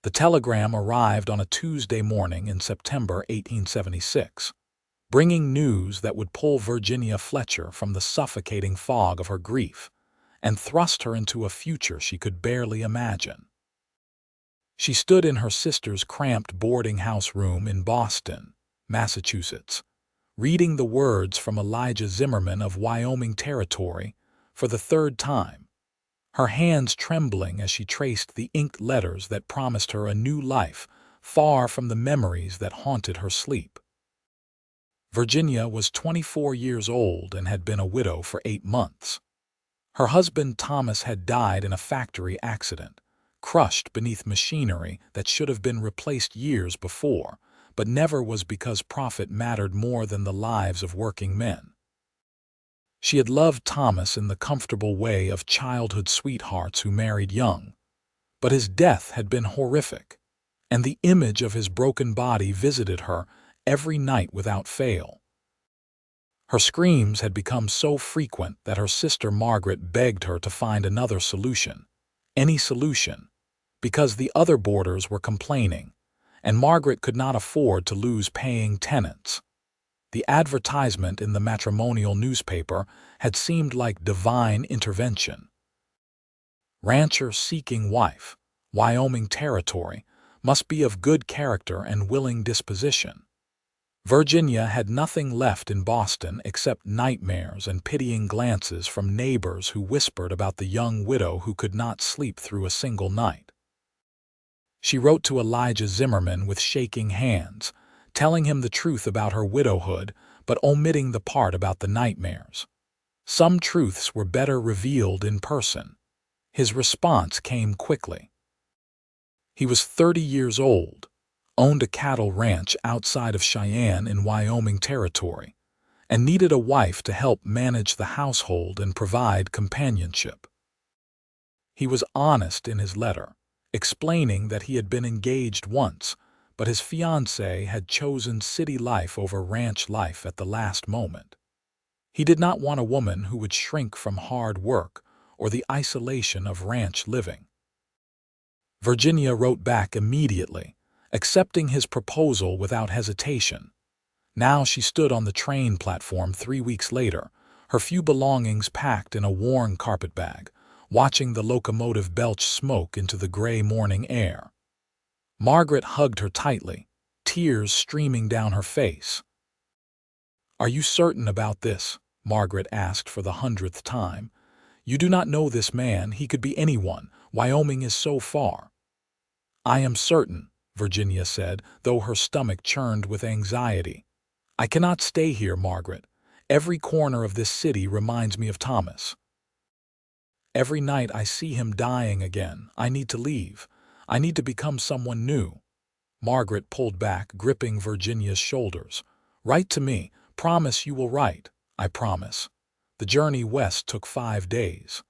The telegram arrived on a Tuesday morning in September 1876, bringing news that would pull Virginia Fletcher from the suffocating fog of her grief and thrust her into a future she could barely imagine. She stood in her sister's cramped boarding house room in Boston, Massachusetts, reading the words from Elijah Zimmerman of Wyoming Territory for the third time, her hands trembling as she traced the inked letters that promised her a new life far from the memories that haunted her sleep. Virginia was 24 years old and had been a widow for 8 months. Her husband Thomas had died in a factory accident, crushed beneath machinery that should have been replaced years before, but never was because profit mattered more than the lives of working men. She had loved Thomas in the comfortable way of childhood sweethearts who married young, but his death had been horrific, and the image of his broken body visited her every night without fail. Her screams had become so frequent that her sister Margaret begged her to find another solution, any solution, because the other boarders were complaining, and Margaret could not afford to lose paying tenants. The advertisement in the matrimonial newspaper had seemed like divine intervention. Rancher seeking wife, Wyoming Territory, must be of good character and willing disposition. Virginia had nothing left in Boston except nightmares and pitying glances from neighbors who whispered about the young widow who could not sleep through a single night. She wrote to Elijah Zimmerman with shaking hands, telling him the truth about her widowhood, but omitting the part about the nightmares. Some truths were better revealed in person. His response came quickly. He was 30 years old, owned a cattle ranch outside of Cheyenne in Wyoming Territory, and needed a wife to help manage the household and provide companionship. He was honest in his letter, explaining that he had been engaged once, but his fiancée had chosen city life over ranch life at the last moment. He did not want a woman who would shrink from hard work or the isolation of ranch living. Virginia wrote back immediately, accepting his proposal without hesitation. Now she stood on the train platform 3 weeks later, her few belongings packed in a worn carpetbag, watching the locomotive belch smoke into the gray morning air. Margaret hugged her tightly, tears streaming down her face. "Are you certain about this?" Margaret asked for the 100th time. "You do not know this man. He could be anyone. Wyoming is so far." "I am certain," Virginia said, though her stomach churned with anxiety. "I cannot stay here, Margaret. Every corner of this city reminds me of Thomas. Every night I see him dying again. I need to leave. I need to become someone new." Margaret pulled back, gripping Virginia's shoulders. "Write to me. Promise you will write. I promise." The journey west took 5 days.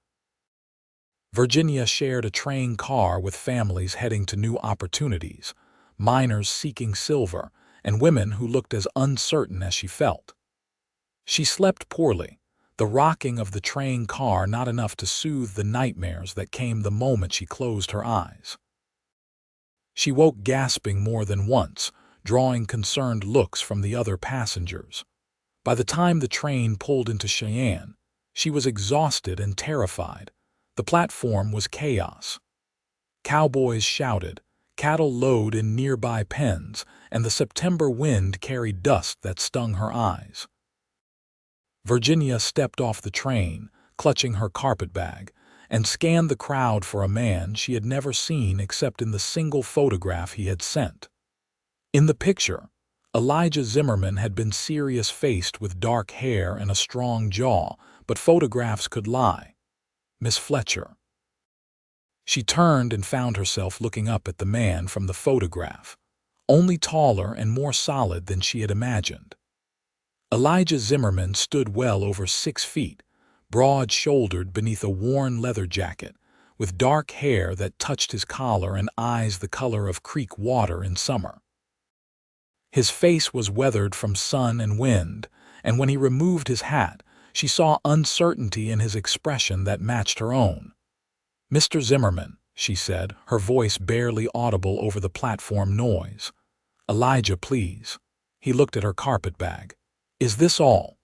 Virginia shared a train car with families heading to new opportunities, miners seeking silver, and women who looked as uncertain as she felt. She slept poorly, the rocking of the train car not enough to soothe the nightmares that came the moment she closed her eyes. She woke gasping more than once, drawing concerned looks from the other passengers. By the time the train pulled into Cheyenne, she was exhausted and terrified. The platform was chaos. Cowboys shouted, cattle lowed in nearby pens, and the September wind carried dust that stung her eyes. Virginia stepped off the train, clutching her carpetbag, and scanned the crowd for a man she had never seen except in the single photograph he had sent. In the picture, Elijah Zimmerman had been serious-faced with dark hair and a strong jaw, but photographs could lie. Miss Fletcher. She turned and found herself looking up at the man from the photograph, only taller and more solid than she had imagined. Elijah Zimmerman stood well over 6 feet, broad-shouldered beneath a worn leather jacket, with dark hair that touched his collar and eyes the color of creek water in summer. His face was weathered from sun and wind, and when he removed his hat, she saw uncertainty in his expression that matched her own. "Mr. Zimmerman," she said, her voice barely audible over the platform noise. "Elijah, please." He looked at her carpet bag. "Is this all?"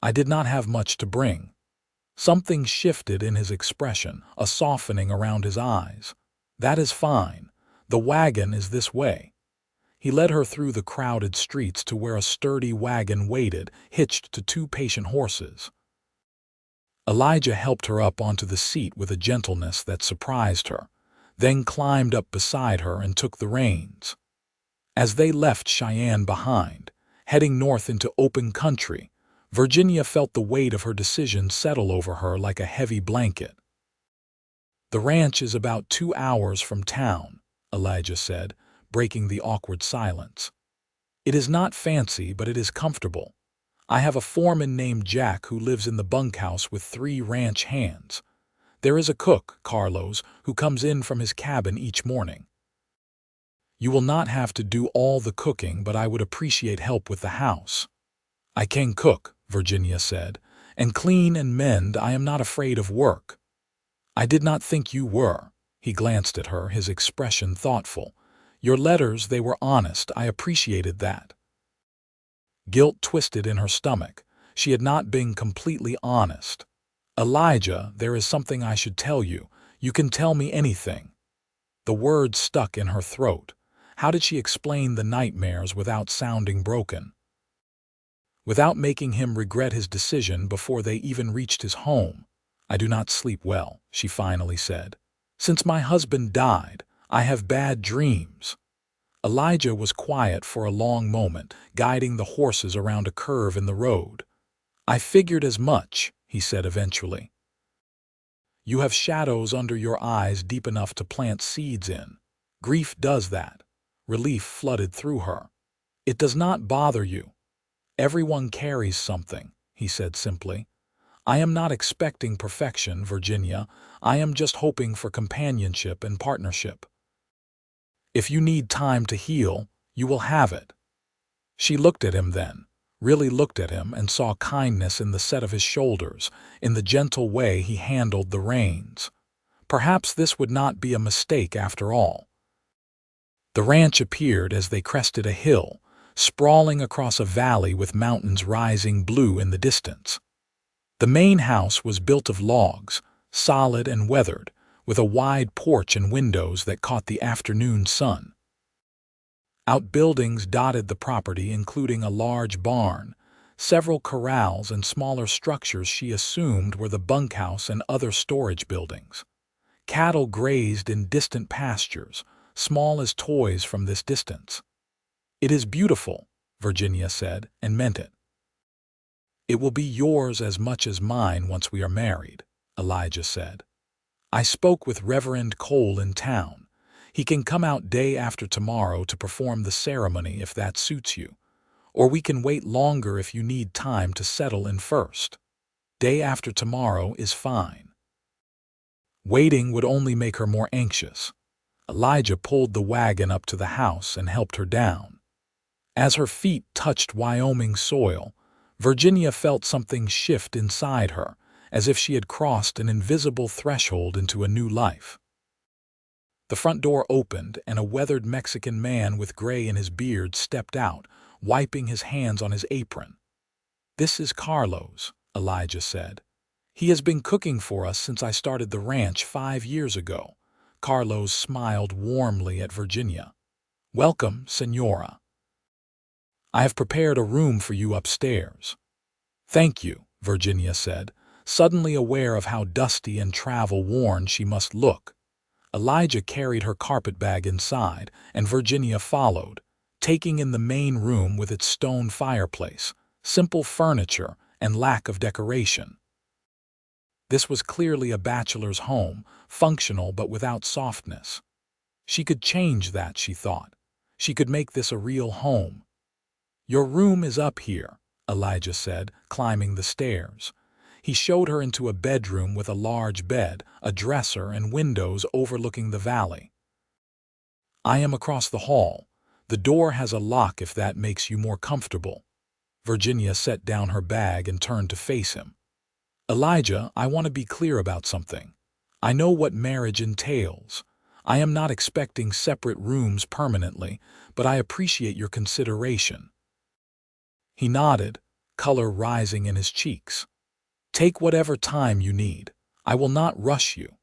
"I did not have much to bring." Something shifted in his expression, a softening around his eyes. "That is fine. The wagon is this way." He led her through the crowded streets to where a sturdy wagon waited, hitched to two patient horses. Elijah helped her up onto the seat with a gentleness that surprised her, then climbed up beside her and took the reins. As they left Cheyenne behind, heading north into open country, Virginia felt the weight of her decision settle over her like a heavy blanket. "The ranch is about 2 hours from town," Elijah said, breaking the awkward silence. "It is not fancy, but it is comfortable. I have a foreman named Jack who lives in the bunkhouse with 3 ranch hands. There is a cook, Carlos, who comes in from his cabin each morning. You will not have to do all the cooking, but I would appreciate help with the house." "I can cook," Virginia said, "and clean and mend. I am not afraid of work." "I did not think you were." He glanced at her, his expression thoughtful. "Your letters, they were honest. I appreciated that." Guilt twisted in her stomach. She had not been completely honest. "Elijah, there is something I should tell you. You can tell me anything." The words stuck in her throat. How did she explain the nightmares without sounding broken? Without making him regret his decision before they even reached his home? "I do not sleep well," she finally said. "Since my husband died, I have bad dreams." Elijah was quiet for a long moment, guiding the horses around a curve in the road. "I figured as much," he said eventually. "You have shadows under your eyes deep enough to plant seeds in. Grief does that." Relief flooded through her. "It does not bother you." "Everyone carries something," he said simply. "I am not expecting perfection, Virginia. I am just hoping for companionship and partnership. If you need time to heal, you will have it." She looked at him then, really looked at him, and saw kindness in the set of his shoulders, in the gentle way he handled the reins. Perhaps this would not be a mistake after all. The ranch appeared as they crested a hill, sprawling across a valley with mountains rising blue in the distance. The main house was built of logs, solid and weathered, with a wide porch and windows that caught the afternoon sun. Outbuildings dotted the property, including a large barn, several corrals, and smaller structures she assumed were the bunkhouse and other storage buildings. Cattle grazed in distant pastures, small as toys from this distance. "It is beautiful," Virginia said, and meant it. "It will be yours as much as mine once we are married," Elijah said. "I spoke with Reverend Cole in town. He can come out day after tomorrow to perform the ceremony if that suits you. Or we can wait longer if you need time to settle in first. Day after tomorrow is fine." Waiting would only make her more anxious. Elijah pulled the wagon up to the house and helped her down. As her feet touched Wyoming soil, Virginia felt something shift inside her, as if she had crossed an invisible threshold into a new life. The front door opened, and a weathered Mexican man with gray in his beard stepped out, wiping his hands on his apron. "This is Carlos," Elijah said. "He has been cooking for us since I started the ranch 5 years ago." Carlos smiled warmly at Virginia. "Welcome, Senora. I have prepared a room for you upstairs." "Thank you," Virginia said, suddenly aware of how dusty and travel-worn she must look. Elijah carried her carpetbag inside, and Virginia followed, taking in the main room with its stone fireplace, simple furniture, and lack of decoration. This was clearly a bachelor's home, functional but without softness. She could change that, she thought. She could make this a real home. "Your room is up here," Elijah said, climbing the stairs. He showed her into a bedroom with a large bed, a dresser, and windows overlooking the valley. "I am across the hall. The door has a lock if that makes you more comfortable." Virginia set down her bag and turned to face him. "Elijah, I want to be clear about something. I know what marriage entails. I am not expecting separate rooms permanently, but I appreciate your consideration." He nodded, color rising in his cheeks. "Take whatever time you need. I will not rush you."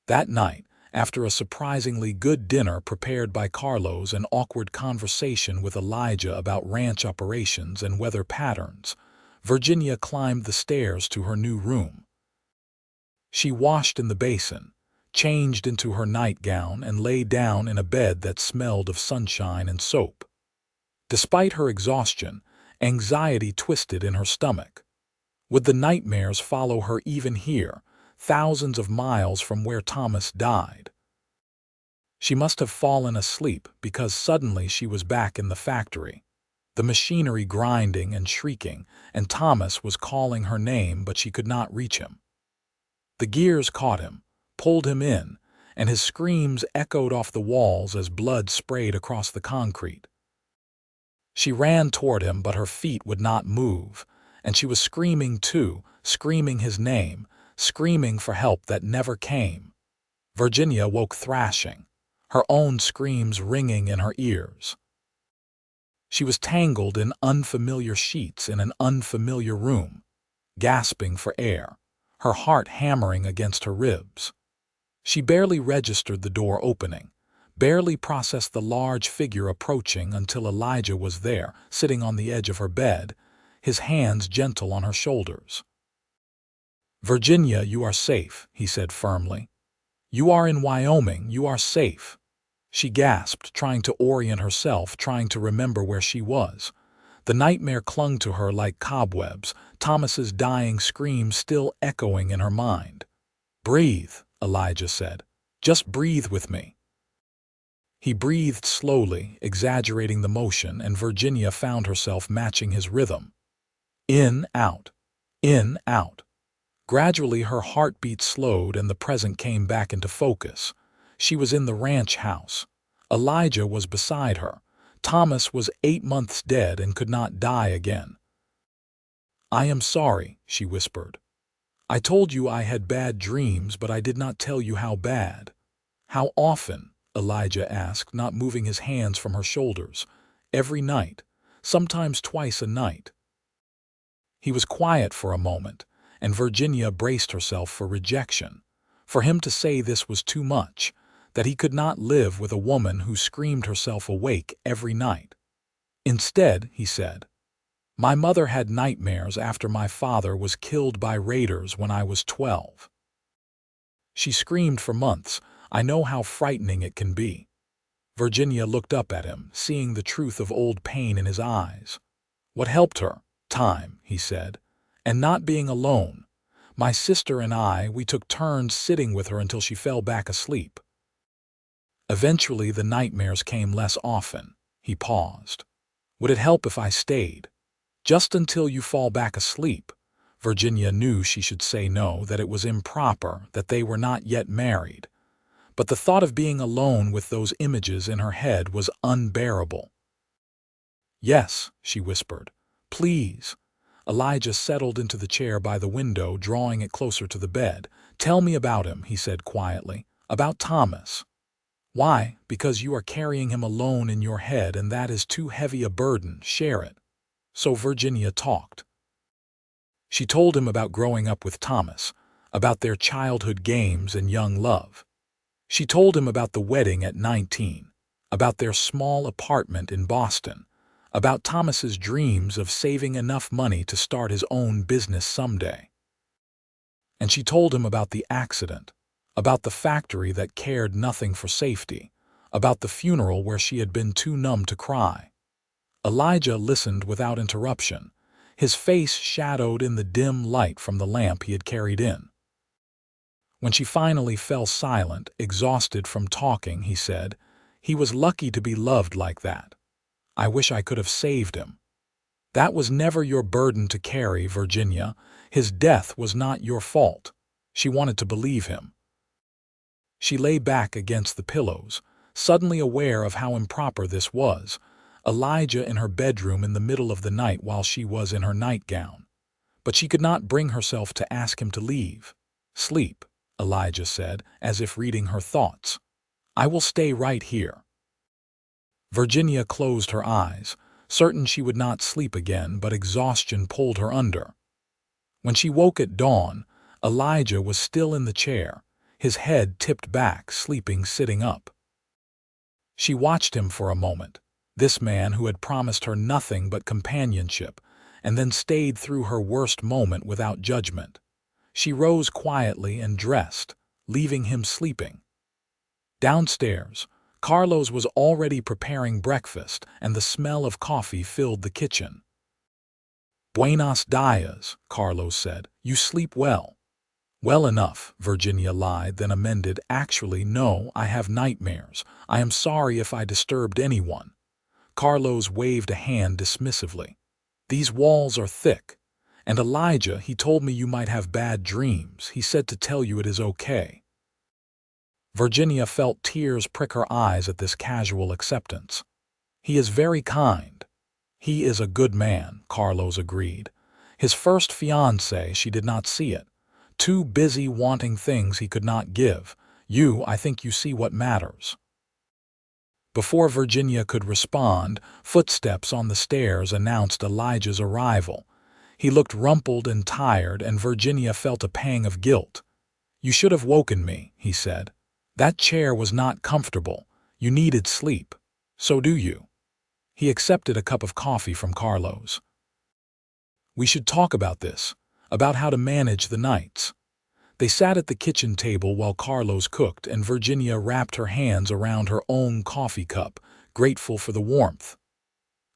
That night, after a surprisingly good dinner prepared by Carlos and awkward conversation with Elijah about ranch operations and weather patterns, Virginia climbed the stairs to her new room. She washed in the basin, changed into her nightgown, and lay down in a bed that smelled of sunshine and soap. Despite her exhaustion, anxiety twisted in her stomach. Would the nightmares follow her even here, thousands of miles from where Thomas died? She must have fallen asleep because suddenly she was back in the factory. The machinery grinding and shrieking, and Thomas was calling her name, but she could not reach him. The gears caught him, pulled him in, and his screams echoed off the walls as blood sprayed across the concrete. She ran toward him, but her feet would not move, and she was screaming too, screaming his name, screaming for help that never came. Virginia woke thrashing, her own screams ringing in her ears. She was tangled in unfamiliar sheets in an unfamiliar room, gasping for air, her heart hammering against her ribs. She barely registered the door opening, barely processed the large figure approaching until Elijah was there, sitting on the edge of her bed, his hands gentle on her shoulders. "Virginia, you are safe," he said firmly. "You are in Wyoming, you are safe." She gasped, trying to orient herself, trying to remember where she was. The nightmare clung to her like cobwebs, Thomas's dying scream still echoing in her mind. "Breathe," Elijah said. "Just breathe with me." He breathed slowly, exaggerating the motion, and Virginia found herself matching his rhythm. In, out, in, out. Gradually her heartbeat slowed and the present came back into focus. She was in the ranch house. Elijah was beside her. Thomas was 8 months dead and could not die again. "I am sorry," she whispered. "I told you I had bad dreams, but I did not tell you how bad." "How often?" Elijah asked, not moving his hands from her shoulders. "Every night, sometimes twice a night." He was quiet for a moment, and Virginia braced herself for rejection. For him to say this was too much, that he could not live with a woman who screamed herself awake every night. Instead, he said, "My mother had nightmares after my father was killed by raiders when I was 12. She screamed for months. I know how frightening it can be." Virginia looked up at him, seeing the truth of old pain in his eyes. "What helped her? Time," he said, "and not being alone. My sister and I, we took turns sitting with her until she fell back asleep. Eventually the nightmares came less often." He paused. "Would it help if I stayed? Just until you fall back asleep?" Virginia knew she should say no, that it was improper, that they were not yet married. But the thought of being alone with those images in her head was unbearable. "Yes," she whispered. "Please." Elijah settled into the chair by the window, drawing it closer to the bed. "Tell me about him," he said quietly. "About Thomas." "Why? Because you are carrying him alone in your head, and that is too heavy a burden. Share it." So Virginia talked. She told him about growing up with Thomas, about their childhood games and young love. She told him about the wedding at 19, about their small apartment in Boston, about Thomas's dreams of saving enough money to start his own business someday. And she told him about the accident, about the factory that cared nothing for safety, about the funeral where she had been too numb to cry. Elijah listened without interruption, his face shadowed in the dim light from the lamp he had carried in. When she finally fell silent, exhausted from talking, he said, "He was lucky to be loved like that. I wish I could have saved him." "That was never your burden to carry, Virginia. His death was not your fault." She wanted to believe him. She lay back against the pillows, suddenly aware of how improper this was. Elijah in her bedroom in the middle of the night while she was in her nightgown. But she could not bring herself to ask him to leave. "Sleep," Elijah said, as if reading her thoughts. "I will stay right here." Virginia closed her eyes, certain she would not sleep again, but exhaustion pulled her under. When she woke at dawn, Elijah was still in the chair, his head tipped back, sleeping sitting up. She watched him for a moment, this man who had promised her nothing but companionship, and then stayed through her worst moment without judgment. She rose quietly and dressed, leaving him sleeping. Downstairs, Carlos was already preparing breakfast, and the smell of coffee filled the kitchen. "Buenos dias," Carlos said. "You sleep well." "Well enough," Virginia lied, then amended. "Actually, no, I have nightmares. I am sorry if I disturbed anyone." Carlos waved a hand dismissively. "These walls are thick. And Elijah, he told me you might have bad dreams. He said to tell you it is okay." Virginia felt tears prick her eyes at this casual acceptance. "He is very kind." "He is a good man," Carlos agreed. His first fiancée, she did not see it. Too busy wanting things he could not give. I think you see what matters." Before Virginia could respond, footsteps on the stairs announced Elijah's arrival. He looked rumpled and tired, and Virginia felt a pang of guilt. "You should have woken me," he said. "That chair was not comfortable. You needed sleep. So do you." He accepted a cup of coffee from Carlos. "We should talk about this, about how to manage the nights." They sat at the kitchen table while Carlos cooked, and Virginia wrapped her hands around her own coffee cup, grateful for the warmth.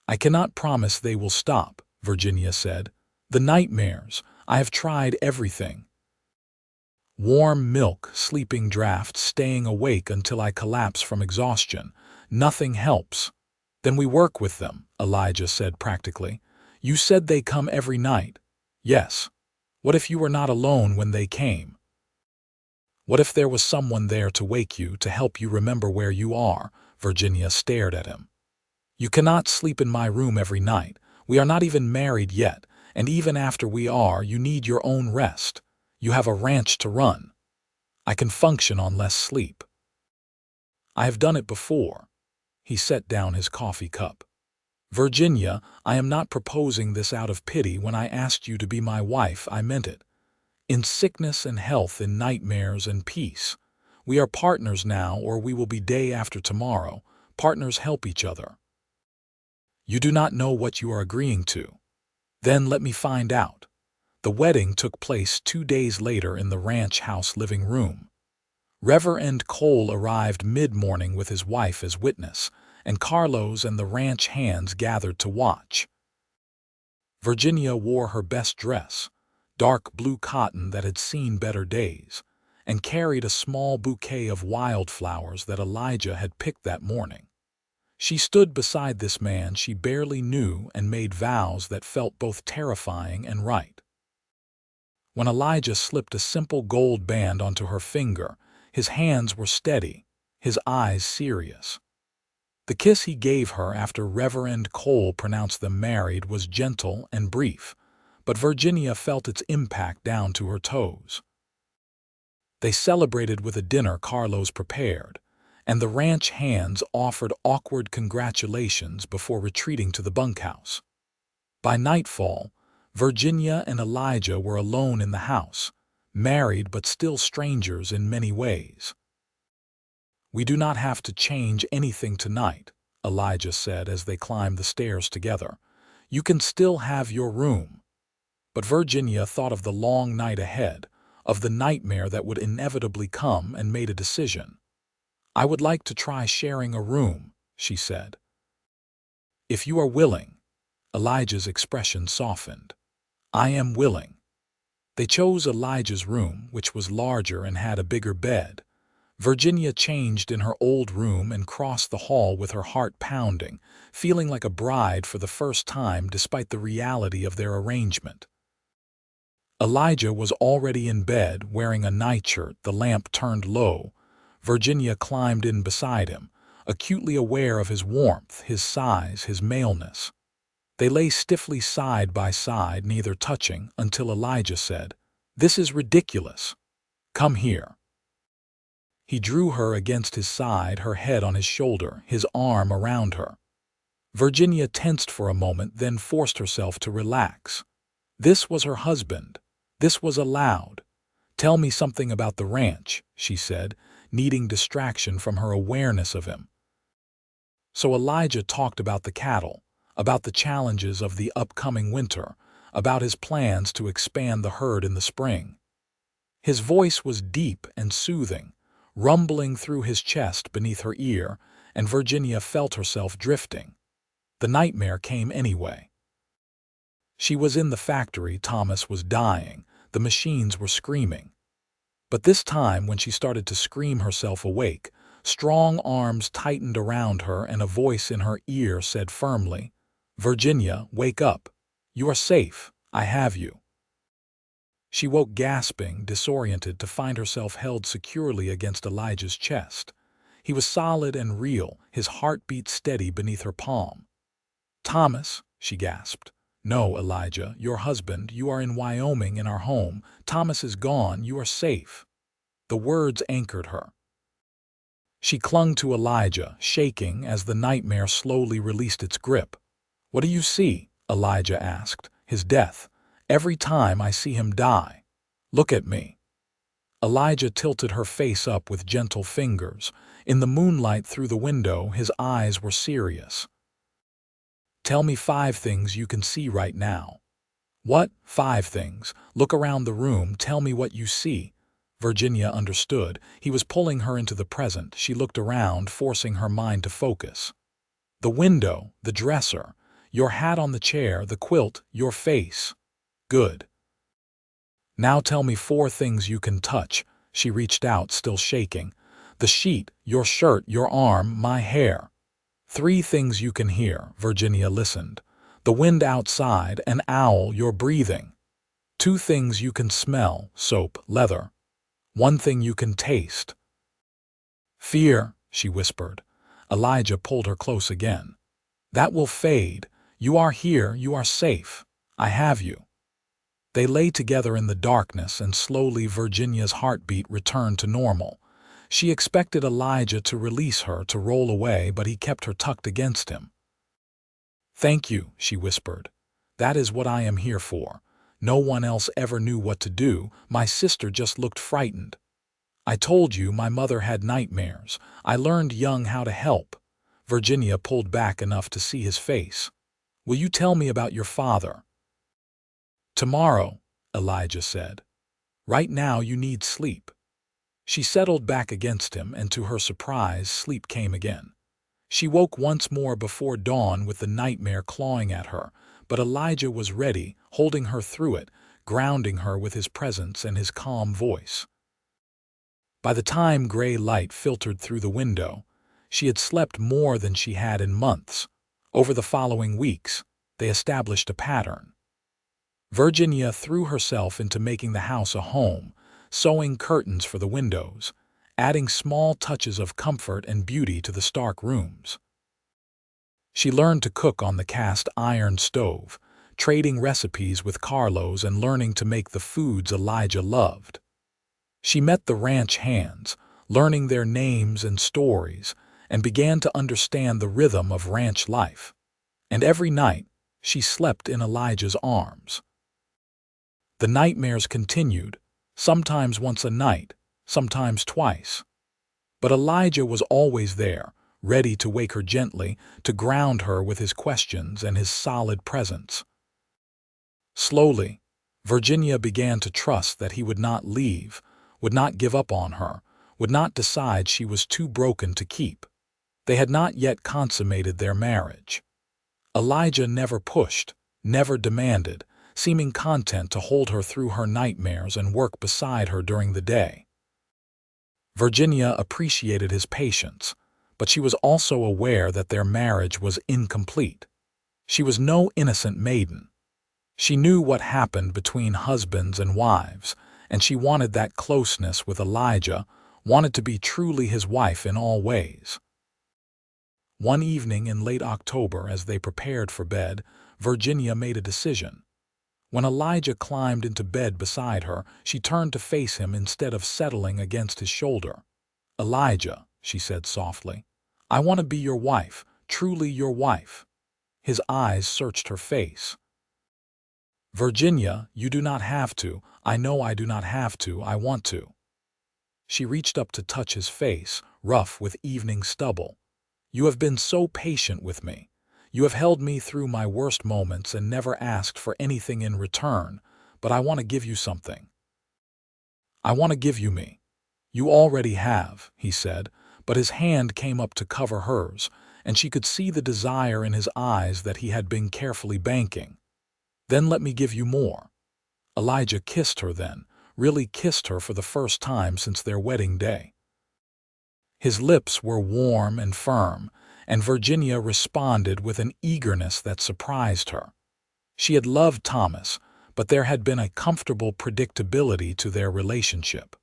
"I cannot promise they will stop," Virginia said. "The nightmares, I have tried everything. Warm milk, sleeping drafts, staying awake until I collapse from exhaustion. Nothing helps." "Then we work with them," Elijah said practically. "You said they come every night." "Yes. What if you were not alone when they came? What if there was someone there to wake you, to help you remember where you are?" Virginia stared at him. "You cannot sleep in my room every night. We are not even married yet, and even after we are, you need your own rest. You have a ranch to run. I can function on less sleep." "I have done it before." He set down his coffee cup. "Virginia, I am not proposing this out of pity. When I asked you to be my wife, I meant it. In sickness and health, in nightmares and peace. We are partners now, or we will be day after tomorrow. Partners help each other." "You do not know what you are agreeing to." "Then let me find out." The wedding took place 2 days later in the ranch house living room. Reverend Cole arrived mid-morning with his wife as witness, and Carlos and the ranch hands gathered to watch. Virginia wore her best dress, dark blue cotton that had seen better days, and carried a small bouquet of wildflowers that Elijah had picked that morning. She stood beside this man she barely knew and made vows that felt both terrifying and right. When Elijah slipped a simple gold band onto her finger, his hands were steady, his eyes serious. The kiss he gave her after Reverend Cole pronounced them married was gentle and brief, but Virginia felt its impact down to her toes. They celebrated with a dinner Carlos prepared, and the ranch hands offered awkward congratulations before retreating to the bunkhouse. By nightfall, Virginia and Elijah were alone in the house, married but still strangers in many ways. "We do not have to change anything tonight," Elijah said as they climbed the stairs together. "You can still have your room." But Virginia thought of the long night ahead, of the nightmare that would inevitably come, and made a decision. "I would like to try sharing a room," she said. "If you are willing." Elijah's expression softened. "I am willing." They chose Elijah's room, which was larger and had a bigger bed. Virginia changed in her old room and crossed the hall with her heart pounding, feeling like a bride for the first time despite the reality of their arrangement. Elijah was already in bed, wearing a nightshirt, the lamp turned low. Virginia climbed in beside him, acutely aware of his warmth, his size, his maleness. They lay stiffly side by side, neither touching, until Elijah said, "This is ridiculous. Come here." He drew her against his side, her head on his shoulder, his arm around her. Virginia tensed for a moment, then forced herself to relax. This was her husband. This was allowed. "Tell me something about the ranch," she said, needing distraction from her awareness of him. So Elijah talked about the cattle, about the challenges of the upcoming winter, about his plans to expand the herd in the spring. His voice was deep and soothing, rumbling through his chest beneath her ear, and Virginia felt herself drifting. The nightmare came anyway. She was in the factory. Thomas was dying. The machines were screaming. But this time, when she started to scream herself awake, strong arms tightened around her and a voice in her ear said firmly, "Virginia, wake up. You are safe. I have you." She woke gasping, disoriented, to find herself held securely against Elijah's chest. He was solid and real, his heartbeat steady beneath her palm. "Thomas," she gasped. "No, Elijah, your husband. You are in Wyoming in our home. Thomas is gone. You are safe." The words anchored her. She clung to Elijah, shaking as the nightmare slowly released its grip. "What do you see?" Elijah asked. "His death. Every time I see him die. Look at me." Elijah tilted her face up with gentle fingers. In the moonlight through the window, his eyes were serious. "Tell me 5 things you can see right now." "What 5 things? Look around the room. Tell me what you see." Virginia understood. He was pulling her into the present. She looked around, forcing her mind to focus. "The window, the dresser, your hat on the chair, the quilt, your face." "Good. Now tell me 4 things you can touch." She reached out, still shaking. "The sheet, your shirt, your arm, my hair." 3 things you can hear." Virginia listened. "The wind outside, an owl, your breathing." 2 things you can smell, soap, leather. 1 thing you can taste. "Fear," she whispered. Elijah pulled her close again. "That will fade. You are here, you are safe. I have you." They lay together in the darkness, and slowly Virginia's heartbeat returned to normal. She expected Elijah to release her, to roll away, but he kept her tucked against him. "Thank you," she whispered. "That is what I am here for. No one else ever knew what to do. My sister just looked frightened. I told you my mother had nightmares. I learned young how to help." Virginia pulled back enough to see his face. "Will you tell me about your father?" "Tomorrow," Elijah said. "Right now you need sleep." She settled back against him, and to her surprise, sleep came again. She woke once more before dawn with the nightmare clawing at her, but Elijah was ready, holding her through it, grounding her with his presence and his calm voice. By the time gray light filtered through the window, she had slept more than she had in months. Over the following weeks, they established a pattern. Virginia threw herself into making the house a home, sewing curtains for the windows, adding small touches of comfort and beauty to the stark rooms. She learned to cook on the cast iron stove, trading recipes with Carlos and learning to make the foods Elijah loved. She met the ranch hands, learning their names and stories, and began to understand the rhythm of ranch life. And every night, she slept in Elijah's arms. The nightmares continued, sometimes once a night, sometimes twice. But Elijah was always there, ready to wake her gently, to ground her with his questions and his solid presence. Slowly, Virginia began to trust that he would not leave, would not give up on her, would not decide she was too broken to keep. They had not yet consummated their marriage. Elijah never pushed, never demanded, seeming content to hold her through her nightmares and work beside her during the day. Virginia appreciated his patience, but she was also aware that their marriage was incomplete. She was no innocent maiden. She knew what happened between husbands and wives, and she wanted that closeness with Elijah, wanted to be truly his wife in all ways. One evening in late October, as they prepared for bed, Virginia made a decision. When Elijah climbed into bed beside her, she turned to face him instead of settling against his shoulder. "Elijah," she said softly, "I want to be your wife, truly your wife." His eyes searched her face. "Virginia, you do not have to. I know I do not have to. I want to." She reached up to touch his face, rough with evening stubble. "You have been so patient with me. You have held me through my worst moments and never asked for anything in return, but I want to give you something. I want to give you me." "You already have," he said, but his hand came up to cover hers, and she could see the desire in his eyes that he had been carefully banking. "Then let me give you more." Elijah kissed her then, really kissed her for the first time since their wedding day. His lips were warm and firm, and Virginia responded with an eagerness that surprised her. She had loved Thomas, but there had been a comfortable predictability to their relationship.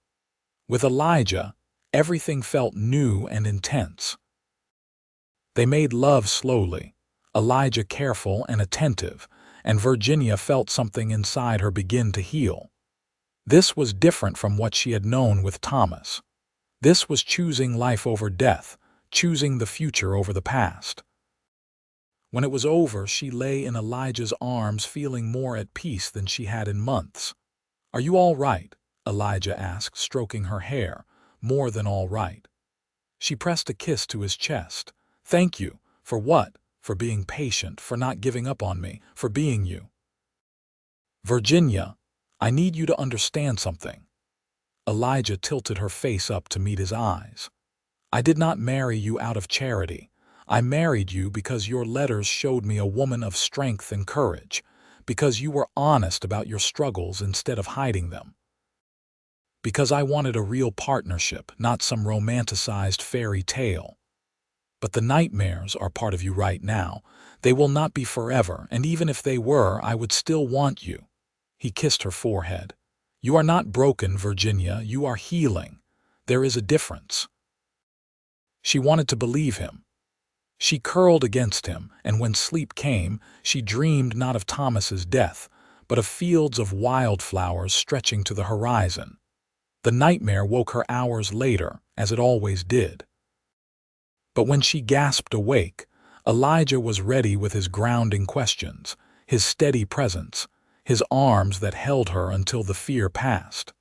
With Elijah, everything felt new and intense. They made love slowly, Elijah careful and attentive, and Virginia felt something inside her begin to heal. This was different from what she had known with Thomas. This was choosing life over death, choosing the future over the past. When it was over, she lay in Elijah's arms feeling more at peace than she had in months. "Are you all right?" Elijah asked, stroking her hair. "More than all right." She pressed a kiss to his chest. "Thank you." "For what?" "For being patient, for not giving up on me, for being you." "Virginia, I need you to understand something." Elijah tilted her face up to meet his eyes. "I did not marry you out of charity. I married you because your letters showed me a woman of strength and courage, because you were honest about your struggles instead of hiding them. Because I wanted a real partnership, not some romanticized fairy tale. But the nightmares are part of you right now. They will not be forever, and even if they were, I would still want you." He kissed her forehead. "You are not broken, Virginia. You are healing. There is a difference." She wanted to believe him. She curled against him, and when sleep came, she dreamed not of Thomas's death, but of fields of wildflowers stretching to the horizon. The nightmare woke her hours later, as it always did. But when she gasped awake, Elijah was ready with his grounding questions, his steady presence, his arms that held her until the fear passed.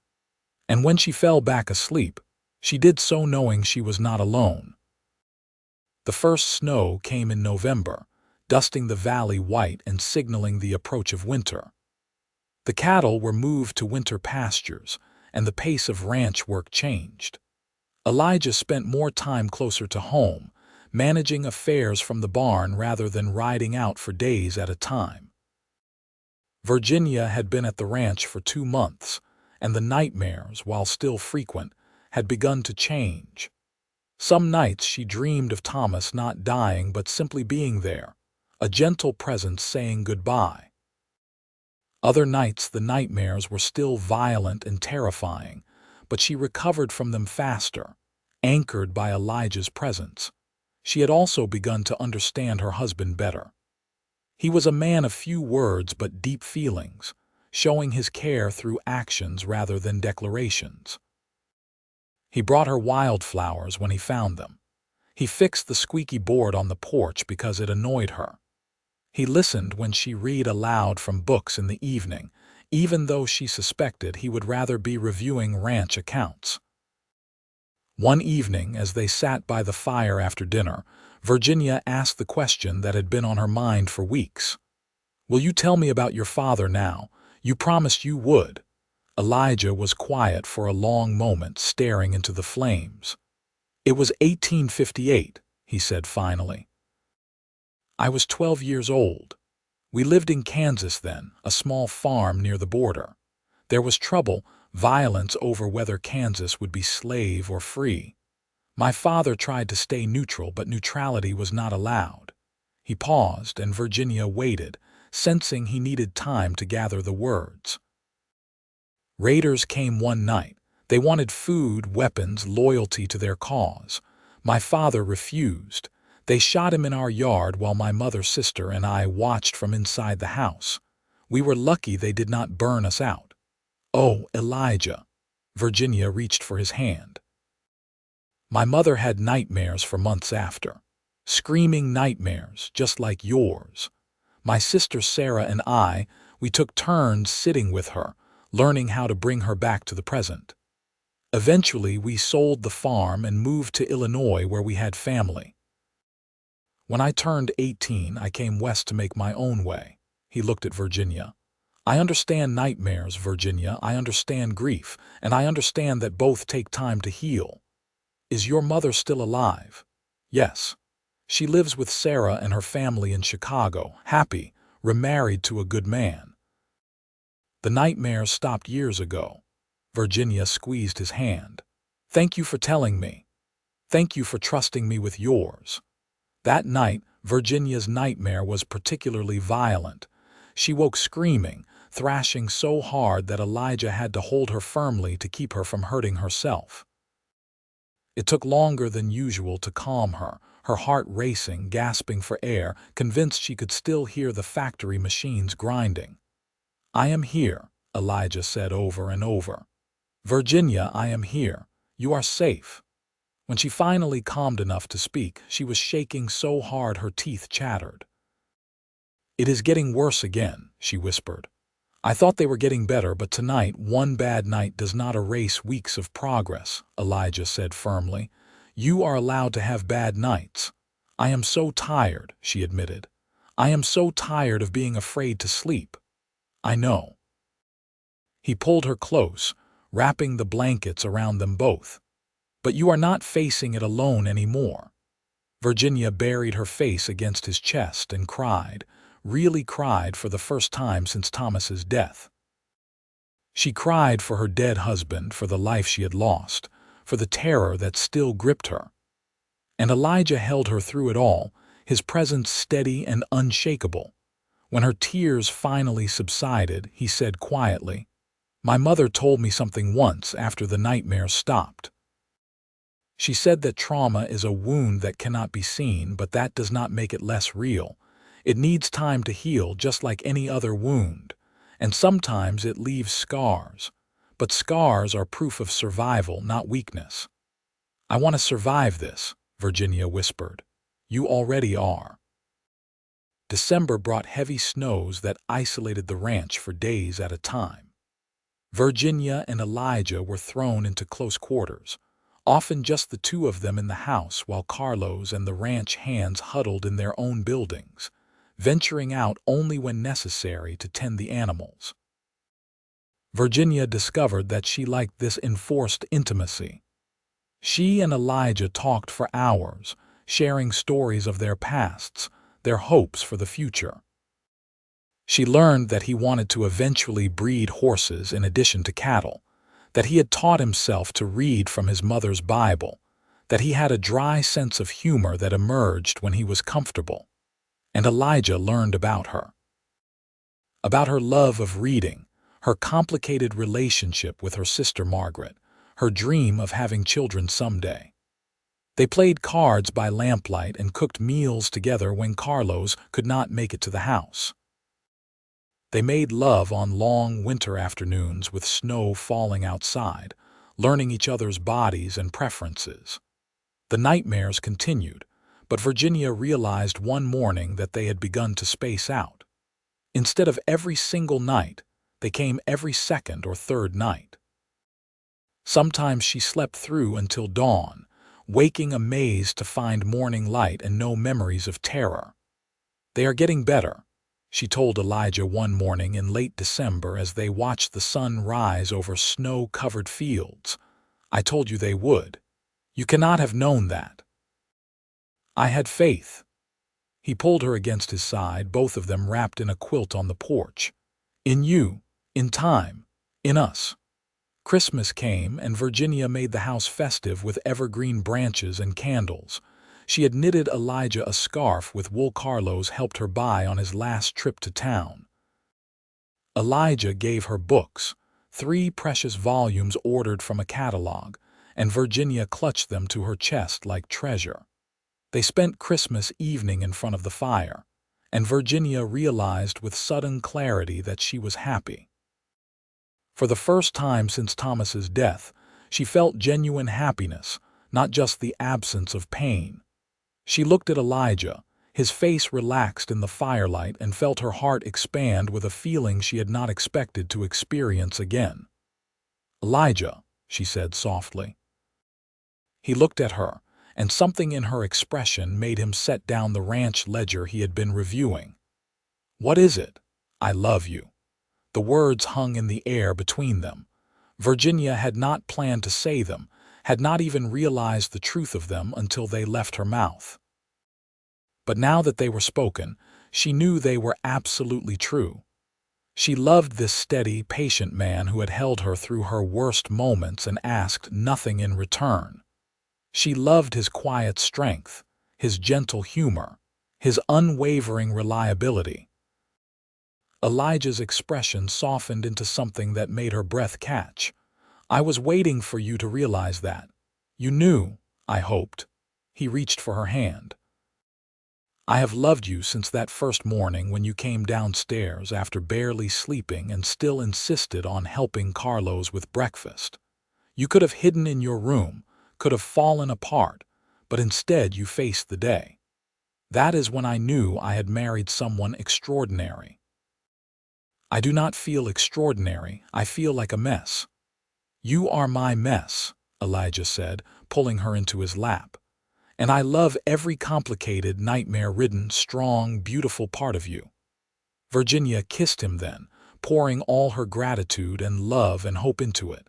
And when she fell back asleep, she did so knowing she was not alone. The first snow came in November, dusting the valley white and signaling the approach of winter. The cattle were moved to winter pastures, and the pace of ranch work changed. Elijah spent more time closer to home, managing affairs from the barn rather than riding out for days at a time. Virginia had been at the ranch for 2 months, and the nightmares, while still frequent, had begun to change. Some nights she dreamed of Thomas not dying but simply being there, a gentle presence saying goodbye. Other nights the nightmares were still violent and terrifying, but she recovered from them faster, anchored by Elijah's presence. She had also begun to understand her husband better. He was a man of few words but deep feelings, showing his care through actions rather than declarations. He brought her wildflowers when he found them. He fixed the squeaky board on the porch because it annoyed her. He listened when she read aloud from books in the evening, even though she suspected he would rather be reviewing ranch accounts. One evening, as they sat by the fire after dinner, Virginia asked the question that had been on her mind for weeks. "Will you tell me about your father now? You promised you would." Elijah was quiet for a long moment, staring into the flames. "It was 1858, he said finally. "I was 12 years old. We lived in Kansas then, a small farm near the border. There was trouble, violence over whether Kansas would be slave or free. My father tried to stay neutral, but neutrality was not allowed." He paused, and Virginia waited, sensing he needed time to gather the words. "Raiders came one night. They wanted food, weapons, loyalty to their cause. My father refused. They shot him in our yard while my mother's sister and I watched from inside the house. We were lucky they did not burn us out." "Oh, Elijah." Virginia reached for his hand. My mother had nightmares for months after. Screaming nightmares, just like yours. My sister Sarah and we took turns sitting with her, learning how to bring her back to the present. Eventually, we sold the farm and moved to Illinois where we had family. When I turned 18, I came west to make my own way. He looked at Virginia. I understand nightmares, Virginia. I understand grief, and I understand that both take time to heal. Is your mother still alive? Yes. She lives with Sarah and her family in Chicago, happy, remarried to a good man. The nightmares stopped years ago. Virginia squeezed his hand. Thank you for telling me. Thank you for trusting me with yours. That night, Virginia's nightmare was particularly violent. She woke screaming, thrashing so hard that Elijah had to hold her firmly to keep her from hurting herself. It took longer than usual to calm her, her heart racing, gasping for air, convinced she could still hear the factory machines grinding. I am here, Elijah said over and over. Virginia, I am here. You are safe. When she finally calmed enough to speak, she was shaking so hard her teeth chattered. It is getting worse again, she whispered. I thought they were getting better, but tonight, one bad night does not erase weeks of progress, Elijah said firmly. You are allowed to have bad nights. I am so tired, she admitted. I am so tired of being afraid to sleep. I know. He pulled her close, wrapping the blankets around them both. But you are not facing it alone anymore. Virginia buried her face against his chest and cried, really cried for the first time since Thomas's death. She cried for her dead husband, for the life she had lost, for the terror that still gripped her. And Elijah held her through it all, his presence steady and unshakable. When her tears finally subsided, he said quietly, My mother told me something once after the nightmare stopped. She said that trauma is a wound that cannot be seen, but that does not make it less real. It needs time to heal just like any other wound, and sometimes it leaves scars. But scars are proof of survival, not weakness. I want to survive this, Virginia whispered. You already are. December brought heavy snows that isolated the ranch for days at a time. Virginia and Elijah were thrown into close quarters, often just the two of them in the house, while Carlos and the ranch hands huddled in their own buildings, venturing out only when necessary to tend the animals. Virginia discovered that she liked this enforced intimacy. She and Elijah talked for hours, sharing stories of their pasts, their hopes for the future. She learned that he wanted to eventually breed horses in addition to cattle, that he had taught himself to read from his mother's Bible, that he had a dry sense of humor that emerged when he was comfortable. And Elijah learned about her love of reading, her complicated relationship with her sister Margaret, her dream of having children someday. They played cards by lamplight and cooked meals together when Carlos could not make it to the house. They made love on long winter afternoons with snow falling outside, learning each other's bodies and preferences. The nightmares continued, but Virginia realized one morning that they had begun to space out. Instead of every single night, they came every second or third night. Sometimes she slept through until dawn, waking amazed to find morning light and no memories of terror. They are getting better, she told Elijah one morning in late December as they watched the sun rise over snow-covered fields. I told you they would. You cannot have known that. I had faith. He pulled her against his side, both of them wrapped in a quilt on the porch. In you, in time, in us. Christmas came, and Virginia made the house festive with evergreen branches and candles. She had knitted Elijah a scarf with wool Carlos helped her buy on his last trip to town. Elijah gave her books, 3 precious volumes ordered from a catalog, and Virginia clutched them to her chest like treasure. They spent Christmas evening in front of the fire, and Virginia realized with sudden clarity that she was happy. For the first time since Thomas's death, she felt genuine happiness, not just the absence of pain. She looked at Elijah, his face relaxed in the firelight, and felt her heart expand with a feeling she had not expected to experience again. "Elijah," she said softly. He looked at her, and something in her expression made him set down the ranch ledger he had been reviewing. "What is it?" "I love you." The words hung in the air between them. Virginia had not planned to say them, had not even realized the truth of them until they left her mouth. But now that they were spoken, she knew they were absolutely true. She loved this steady, patient man who had held her through her worst moments and asked nothing in return. She loved his quiet strength, his gentle humor, his unwavering reliability. Elijah's expression softened into something that made her breath catch. "I was waiting for you to realize that. You knew, I hoped." He reached for her hand. "I have loved you since that first morning when you came downstairs after barely sleeping and still insisted on helping Carlos with breakfast. You could have hidden in your room, could have fallen apart, but instead you faced the day. That is when I knew I had married someone extraordinary." "I do not feel extraordinary, I feel like a mess." "You are my mess," Elijah said, pulling her into his lap. "And I love every complicated, nightmare-ridden, strong, beautiful part of you." Virginia kissed him then, pouring all her gratitude and love and hope into it.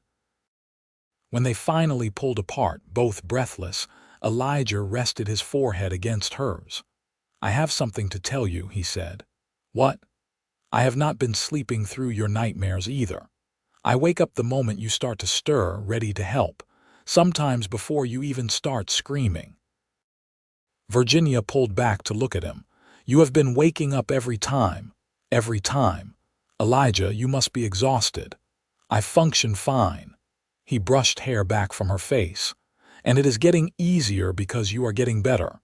When they finally pulled apart, both breathless, Elijah rested his forehead against hers. "I have something to tell you," he said. "What?" "I have not been sleeping through your nightmares either. I wake up the moment you start to stir, ready to help, sometimes before you even start screaming." Virginia pulled back to look at him. "You have been waking up every time. Every time. Elijah, you must be exhausted." "I function fine." He brushed hair back from her face. "And it is getting easier because you are getting better.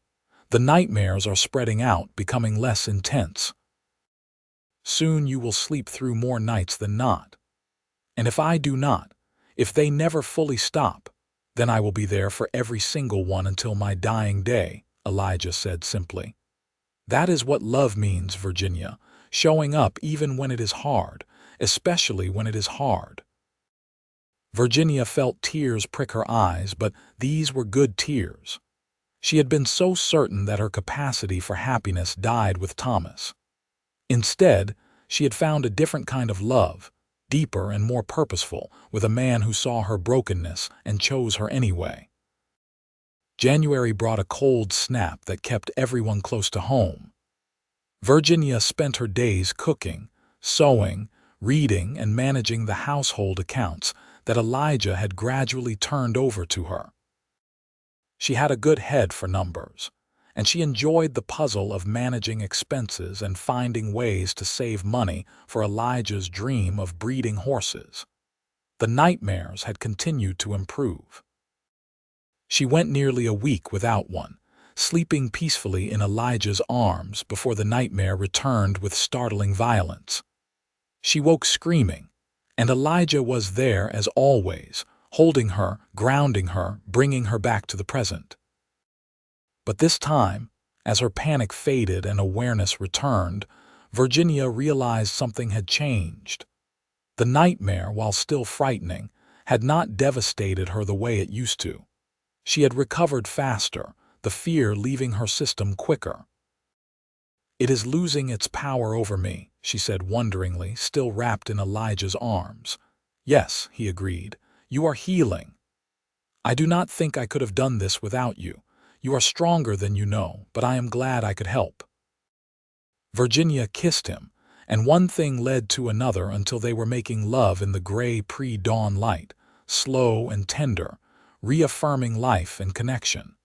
The nightmares are spreading out, becoming less intense. Soon you will sleep through more nights than not. And if I do not, if they never fully stop, then I will be there for every single one until my dying day," Elijah said simply. "That is what love means, Virginia, showing up even when it is hard, especially when it is hard." Virginia felt tears prick her eyes, but these were good tears. She had been so certain that her capacity for happiness died with Thomas. Instead, she had found a different kind of love, deeper and more purposeful, with a man who saw her brokenness and chose her anyway. January brought a cold snap that kept everyone close to home. Virginia spent her days cooking, sewing, reading, and managing the household accounts that Elijah had gradually turned over to her. She had a good head for numbers, and she enjoyed the puzzle of managing expenses and finding ways to save money for Elijah's dream of breeding horses. The nightmares had continued to improve. She went nearly a week without one, sleeping peacefully in Elijah's arms before the nightmare returned with startling violence. She woke screaming, and Elijah was there as always, holding her, grounding her, bringing her back to the present. But this time, as her panic faded and awareness returned, Virginia realized something had changed. The nightmare, while still frightening, had not devastated her the way it used to. She had recovered faster, the fear leaving her system quicker. "It is losing its power over me," she said wonderingly, still wrapped in Elijah's arms. "Yes," he agreed, "you are healing. I do not think I could have done this without you. You are stronger than you know, but I am glad I could help." Virginia kissed him, and one thing led to another until they were making love in the gray pre-dawn light, slow and tender, reaffirming life and connection.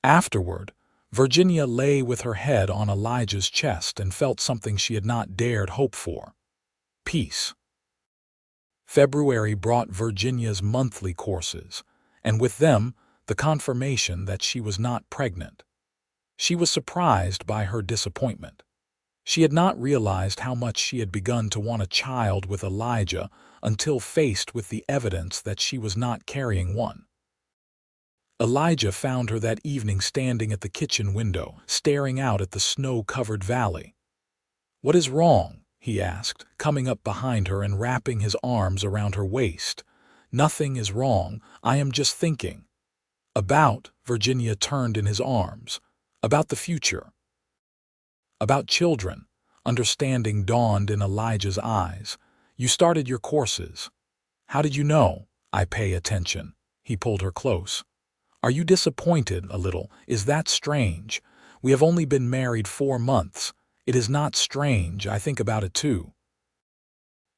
Afterward, Virginia lay with her head on Elijah's chest and felt something she had not dared hope for: peace. February brought Virginia's monthly courses, and with them, the confirmation that she was not pregnant. She was surprised by her disappointment. She had not realized how much she had begun to want a child with Elijah until faced with the evidence that she was not carrying one. Elijah found her that evening standing at the kitchen window, staring out at the snow-covered valley. "What is wrong?" he asked, coming up behind her and wrapping his arms around her waist. "Nothing is wrong. I am just thinking." "About," Virginia turned in his arms, "about the future. About children." Understanding dawned in Elijah's eyes. "You started your courses." "How did you know?" "I pay attention." He pulled her close. "Are you disappointed a little? Is that strange? We have only been married 4 months. It is not strange. I think about it too."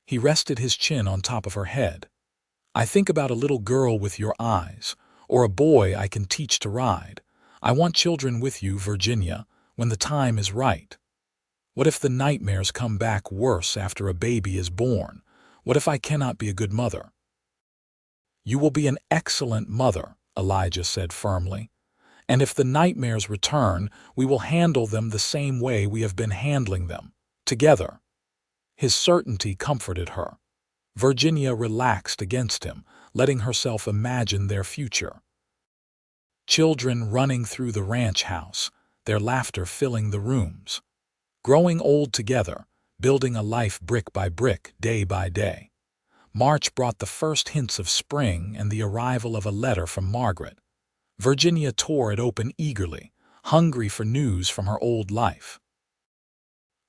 He rested his chin on top of her head. "I think about a little girl with your eyes, or a boy I can teach to ride. I want children with you, Virginia, when the time is right. What if the nightmares come back worse after a baby is born? What if I cannot be a good mother?" "You will be an excellent mother," Elijah said firmly. "And if the nightmares return, we will handle them the same way we have been handling them, together." His certainty comforted her. Virginia relaxed against him, letting herself imagine their future. Children running through the ranch house, their laughter filling the rooms. Growing old together, building a life brick by brick, day by day. March brought the first hints of spring and the arrival of a letter from Margaret. Virginia tore it open eagerly, hungry for news from her old life.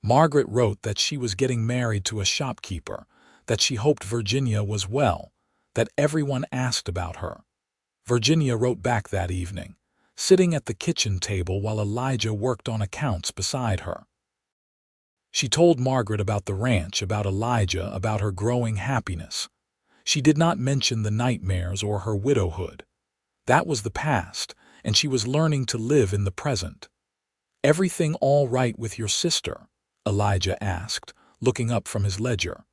Margaret wrote that she was getting married to a shopkeeper, that she hoped Virginia was well, that everyone asked about her. Virginia wrote back that evening, sitting at the kitchen table while Elijah worked on accounts beside her. She told Margaret about the ranch, about Elijah, about her growing happiness. She did not mention the nightmares or her widowhood. That was the past, and she was learning to live in the present. "Everything all right with your sister?" Elijah asked, looking up from his ledger.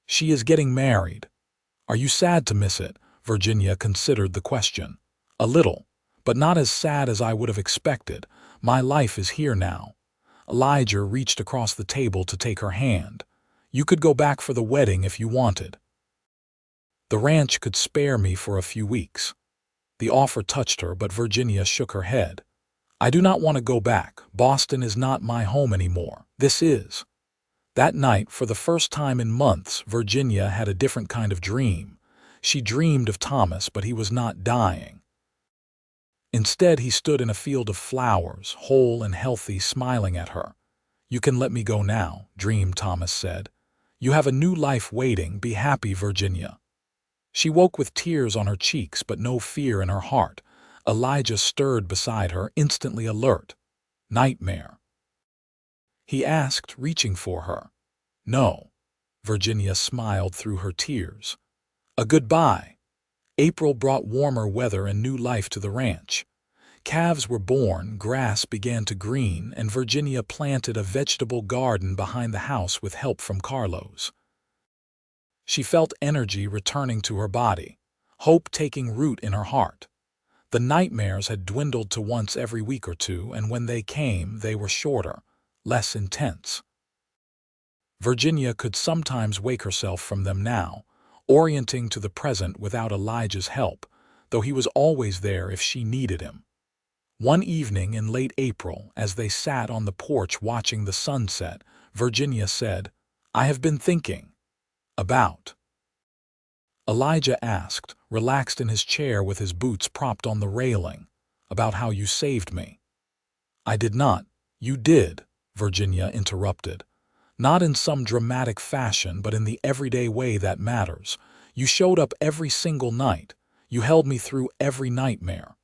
"She is getting married." "Are you sad to miss it?" Virginia considered the question. "A little, but not as sad as I would have expected. My life is here now." Elijah reached across the table to take her hand. "You could go back for the wedding if you wanted. The ranch could spare me for a few weeks." The offer touched her, but Virginia shook her head. "I do not want to go back. Boston is not my home anymore. This is." That night, for the first time in months, Virginia had a different kind of dream. She dreamed of Thomas, but he was not dying. Instead, he stood in a field of flowers, whole and healthy, smiling at her. "You can let me go now," dreamed Thomas said. "You have a new life waiting. Be happy, Virginia." She woke with tears on her cheeks, but no fear in her heart. Elijah stirred beside her, instantly alert. "Nightmare?" he asked, reaching for her. "No." Virginia smiled through her tears. "A goodbye." April brought warmer weather and new life to the ranch. Calves were born, grass began to green, and Virginia planted a vegetable garden behind the house with help from Carlos. She felt energy returning to her body, hope taking root in her heart. The nightmares had dwindled to once every week or two, and when they came, they were shorter, less intense. Virginia could sometimes wake herself from them now, orienting to the present without Elijah's help, though he was always there if she needed him. One evening in late April, as they sat on the porch watching the sunset, Virginia said, "I have been thinking." "About?" Elijah asked, relaxed in his chair with his boots propped on the railing. "About how you saved me." "I did not." "You did," Virginia interrupted. "Not in some dramatic fashion, but in the everyday way that matters. You showed up every single night. You held me through every nightmare.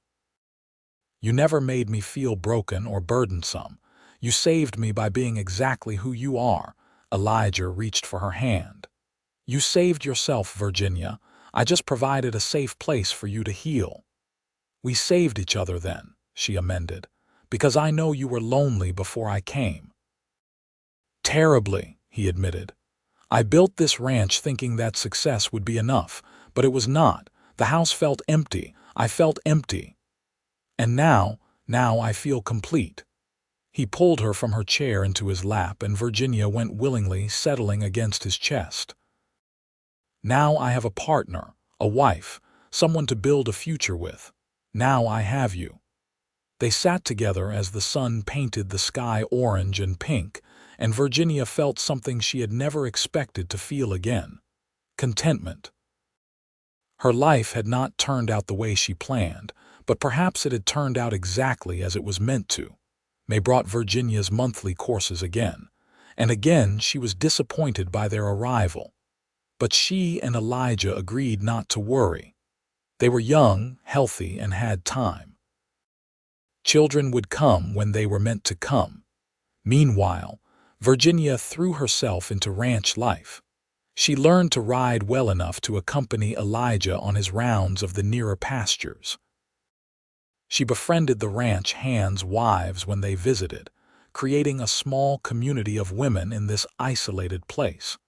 You never made me feel broken or burdensome. You saved me by being exactly who you are." Elijah reached for her hand. "You saved yourself, Virginia. I just provided a safe place for you to heal." "We saved each other then," she amended, "because I know you were lonely before I came." "Terribly," he admitted. "I built this ranch thinking that success would be enough, but it was not. The house felt empty. I felt empty. And now I feel complete." He pulled her from her chair into his lap, and Virginia went willingly, settling against his chest. "Now I have a partner, a wife, someone to build a future with." Now I have you." They sat together as the sun painted the sky orange and pink, and Virginia felt something she had never expected to feel again: contentment. Her life had not turned out the way she planned, but perhaps it had turned out exactly as it was meant to. May brought Virginia's monthly courses again, and again she was disappointed by their arrival. But she and Elijah agreed not to worry. They were young, healthy, and had time. Children would come when they were meant to come. Meanwhile, Virginia threw herself into ranch life. She learned to ride well enough to accompany Elijah on his rounds of the nearer pastures. She befriended the ranch hands' wives when they visited, creating a small community of women in this isolated place.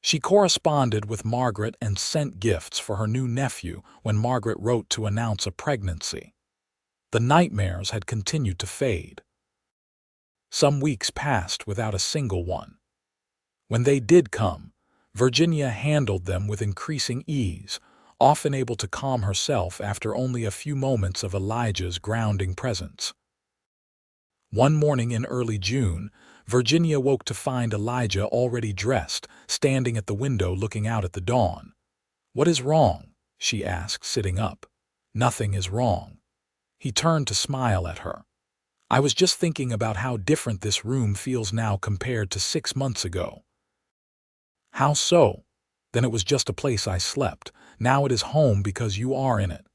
She corresponded with Margaret and sent gifts for her new nephew when Margaret wrote to announce a pregnancy. The nightmares had continued to fade. Some weeks passed without a single one. When they did come, Virginia handled them with increasing ease, often able to calm herself after only a few moments of Elijah's grounding presence. One morning in early June, Virginia woke to find Elijah already dressed, standing at the window looking out at the dawn. "What is wrong?" she asked, sitting up. "Nothing is wrong." He turned to smile at her. "I was just thinking about how different this room feels now compared to 6 months ago." "How so?" "Then it was just a place I slept. Now it is home because you are in it."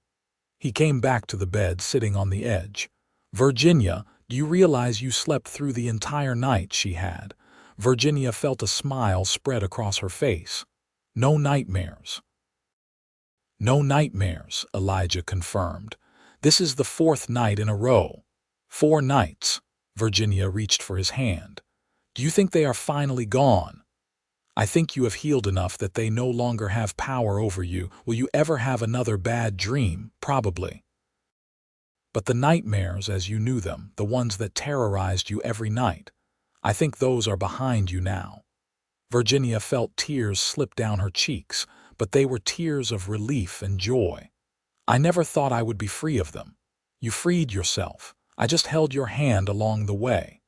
He came back to the bed, sitting on the edge. "Virginia, do you realize you slept through the entire night?" she had. Virginia felt a smile spread across her face. "No nightmares." "No nightmares," Elijah confirmed. "This is the 4th night in a row." "4 nights." Virginia reached for his hand. "Do you think they are finally gone?" "I think you have healed enough that they no longer have power over you. Will you ever have another bad dream? Probably. But the nightmares as you knew them, the ones that terrorized you every night, I think those are behind you now." Virginia felt tears slip down her cheeks, but they were tears of relief and joy. "I never thought I would be free of them. You freed yourself. I just held your hand along the way."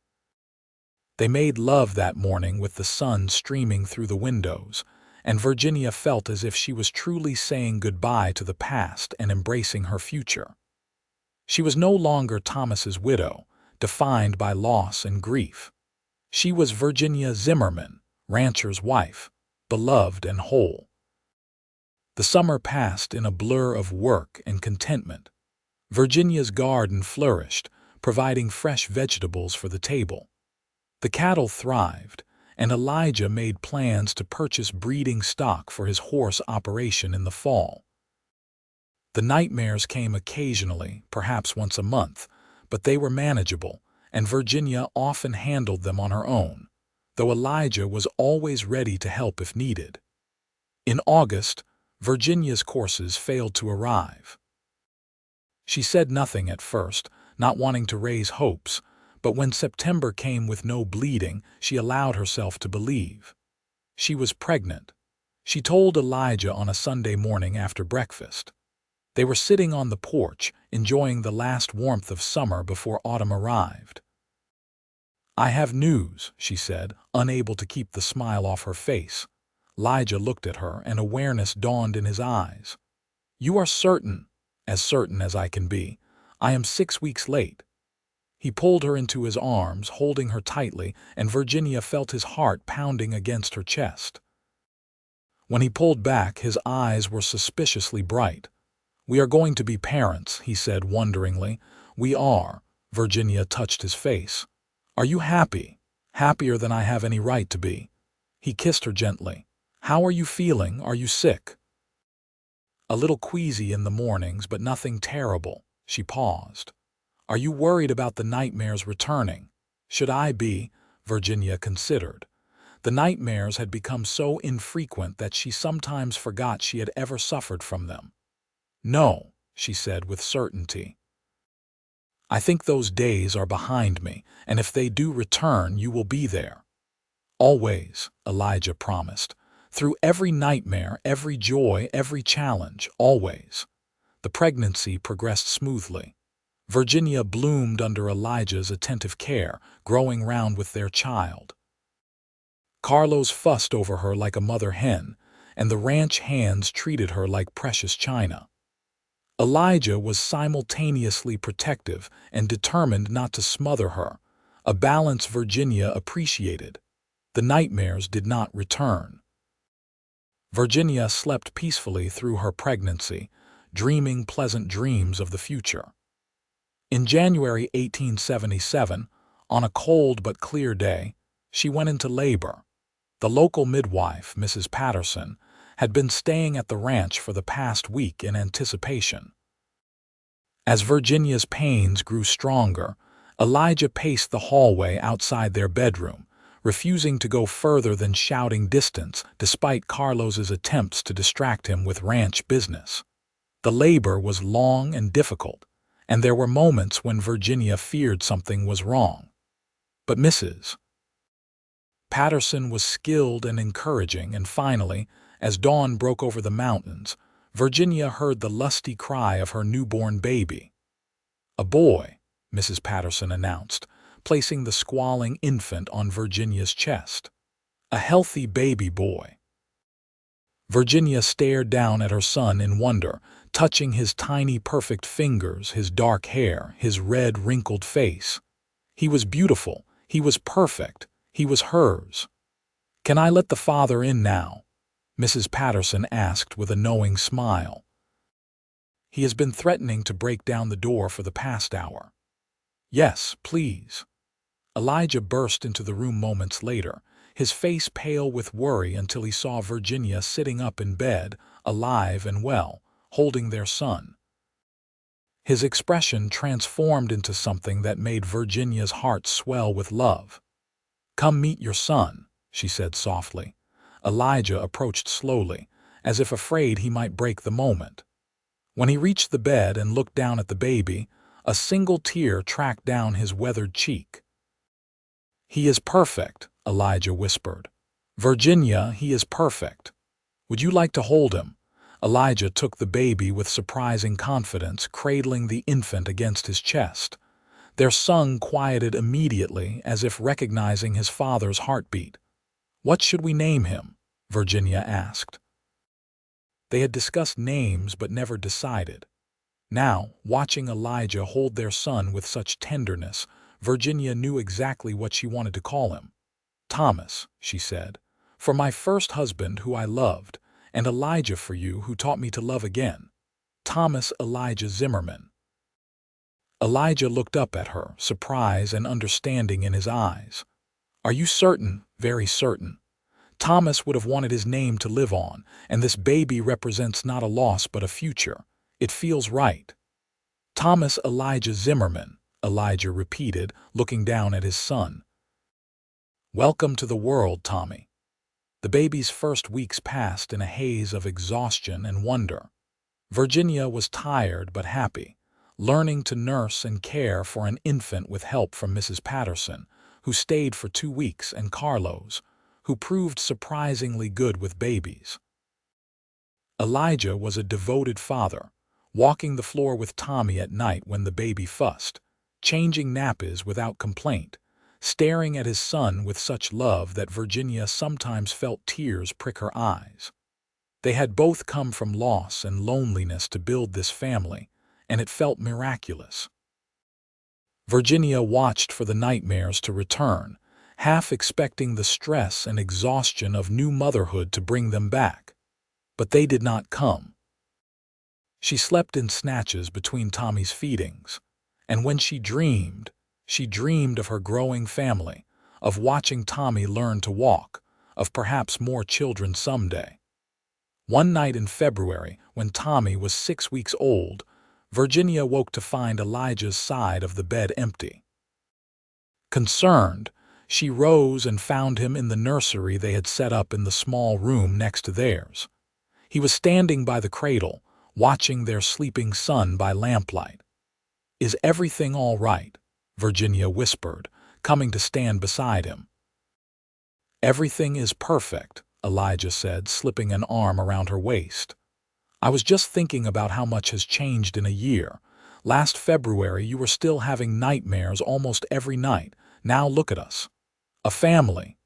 They made love that morning with the sun streaming through the windows, and Virginia felt as if she was truly saying goodbye to the past and embracing her future. She was no longer Thomas's widow, defined by loss and grief. She was Virginia Zimmerman, rancher's wife, beloved and whole. The summer passed in a blur of work and contentment. Virginia's garden flourished, providing fresh vegetables for the table. The cattle thrived, and Elijah made plans to purchase breeding stock for his horse operation in the fall. The nightmares came occasionally, perhaps once a month, but they were manageable, and Virginia often handled them on her own, though Elijah was always ready to help if needed. In August, Virginia's courses failed to arrive. She said nothing at first, not wanting to raise hopes, but when September came with no bleeding, she allowed herself to believe. She was pregnant. She told Elijah on a Sunday morning after breakfast. They were sitting on the porch, enjoying the last warmth of summer before autumn arrived. "I have news," she said, unable to keep the smile off her face. Elijah looked at her, and awareness dawned in his eyes. "You are certain?" "As certain as I can be. I am 6 weeks late." He pulled her into his arms, holding her tightly, and Virginia felt his heart pounding against her chest. When he pulled back, his eyes were suspiciously bright. "We are going to be parents," he said wonderingly. "We are." Virginia touched his face. "Are you happy?" "Happier than I have any right to be." He kissed her gently. "How are you feeling? Are you sick?" "A little queasy in the mornings, but nothing terrible." She paused. "Are you worried about the nightmares returning?" "Should I be?" Virginia considered. The nightmares had become so infrequent that she sometimes forgot she had ever suffered from them. "No," she said with certainty. "I think those days are behind me, and if they do return, you will be there." "Always," Elijah promised. "Through every nightmare, every joy, every challenge, always." The pregnancy progressed smoothly. Virginia bloomed under Elijah's attentive care, growing round with their child. Carlos fussed over her like a mother hen, and the ranch hands treated her like precious china. Elijah was simultaneously protective and determined not to smother her, a balance Virginia appreciated. The nightmares did not return. Virginia slept peacefully through her pregnancy, dreaming pleasant dreams of the future. In January 1877, on a cold but clear day, she went into labor. The local midwife, Mrs. Patterson, had been staying at the ranch for the past week in anticipation. As Virginia's pains grew stronger, Elijah paced the hallway outside their bedroom, refusing to go further than shouting distance despite Carlos's attempts to distract him with ranch business. The labor was long and difficult, and there were moments when Virginia feared something was wrong. But Mrs. Patterson was skilled and encouraging, and finally, as dawn broke over the mountains, Virginia heard the lusty cry of her newborn baby. "A boy," Mrs. Patterson announced, placing the squalling infant on Virginia's chest. "A healthy baby boy." Virginia stared down at her son in wonder, touching his tiny perfect fingers, his dark hair, his red wrinkled face. He was beautiful, he was perfect, he was hers. "Can I let the father in now?" Mrs. Patterson asked with a knowing smile. "He has been threatening to break down the door for the past hour." "Yes, please." Elijah burst into the room moments later, his face pale with worry until he saw Virginia sitting up in bed, alive and well, holding their son. His expression transformed into something that made Virginia's heart swell with love. "Come meet your son," she said softly. Elijah approached slowly, as if afraid he might break the moment. When he reached the bed and looked down at the baby, a single tear tracked down his weathered cheek. "He is perfect," Elijah whispered. "Virginia, he is perfect. Would you like to hold him?" Elijah took the baby with surprising confidence, cradling the infant against his chest. Their son quieted immediately, as if recognizing his father's heartbeat. "What should we name him?" Virginia asked. They had discussed names but never decided. Now, watching Elijah hold their son with such tenderness, Virginia knew exactly what she wanted to call him. "Thomas," she said, "for my first husband who I loved, and Elijah for you who taught me to love again. Thomas Elijah Zimmerman." Elijah looked up at her, surprise and understanding in his eyes. "Are you certain?" "Very certain. Thomas would have wanted his name to live on, and this baby represents not a loss but a future. It feels right." "Thomas Elijah Zimmerman," Elijah repeated, looking down at his son. "Welcome to the world, Tommy." The baby's first weeks passed in a haze of exhaustion and wonder. Virginia was tired but happy, learning to nurse and care for an infant with help from Mrs. Patterson, who stayed for 2 weeks, and Carlos, who proved surprisingly good with babies. Elijah was a devoted father, walking the floor with Tommy at night when the baby fussed, changing nappies without complaint, staring at his son with such love that Virginia sometimes felt tears prick her eyes. They had both come from loss and loneliness to build this family, and it felt miraculous. Virginia watched for the nightmares to return, half expecting the stress and exhaustion of new motherhood to bring them back. But they did not come. She slept in snatches between Tommy's feedings, and when she dreamed of her growing family, of watching Tommy learn to walk, of perhaps more children someday. One night in February, when Tommy was 6 weeks old, Virginia woke to find Elijah's side of the bed empty. Concerned, she rose and found him in the nursery they had set up in the small room next to theirs. He was standing by the cradle, watching their sleeping son by lamplight. "Is everything all right?" Virginia whispered, coming to stand beside him. "Everything is perfect," Elijah said, slipping an arm around her waist. I was just thinking about how much has changed in a year. Last February, you were still having nightmares almost every night. Now look at us. A family."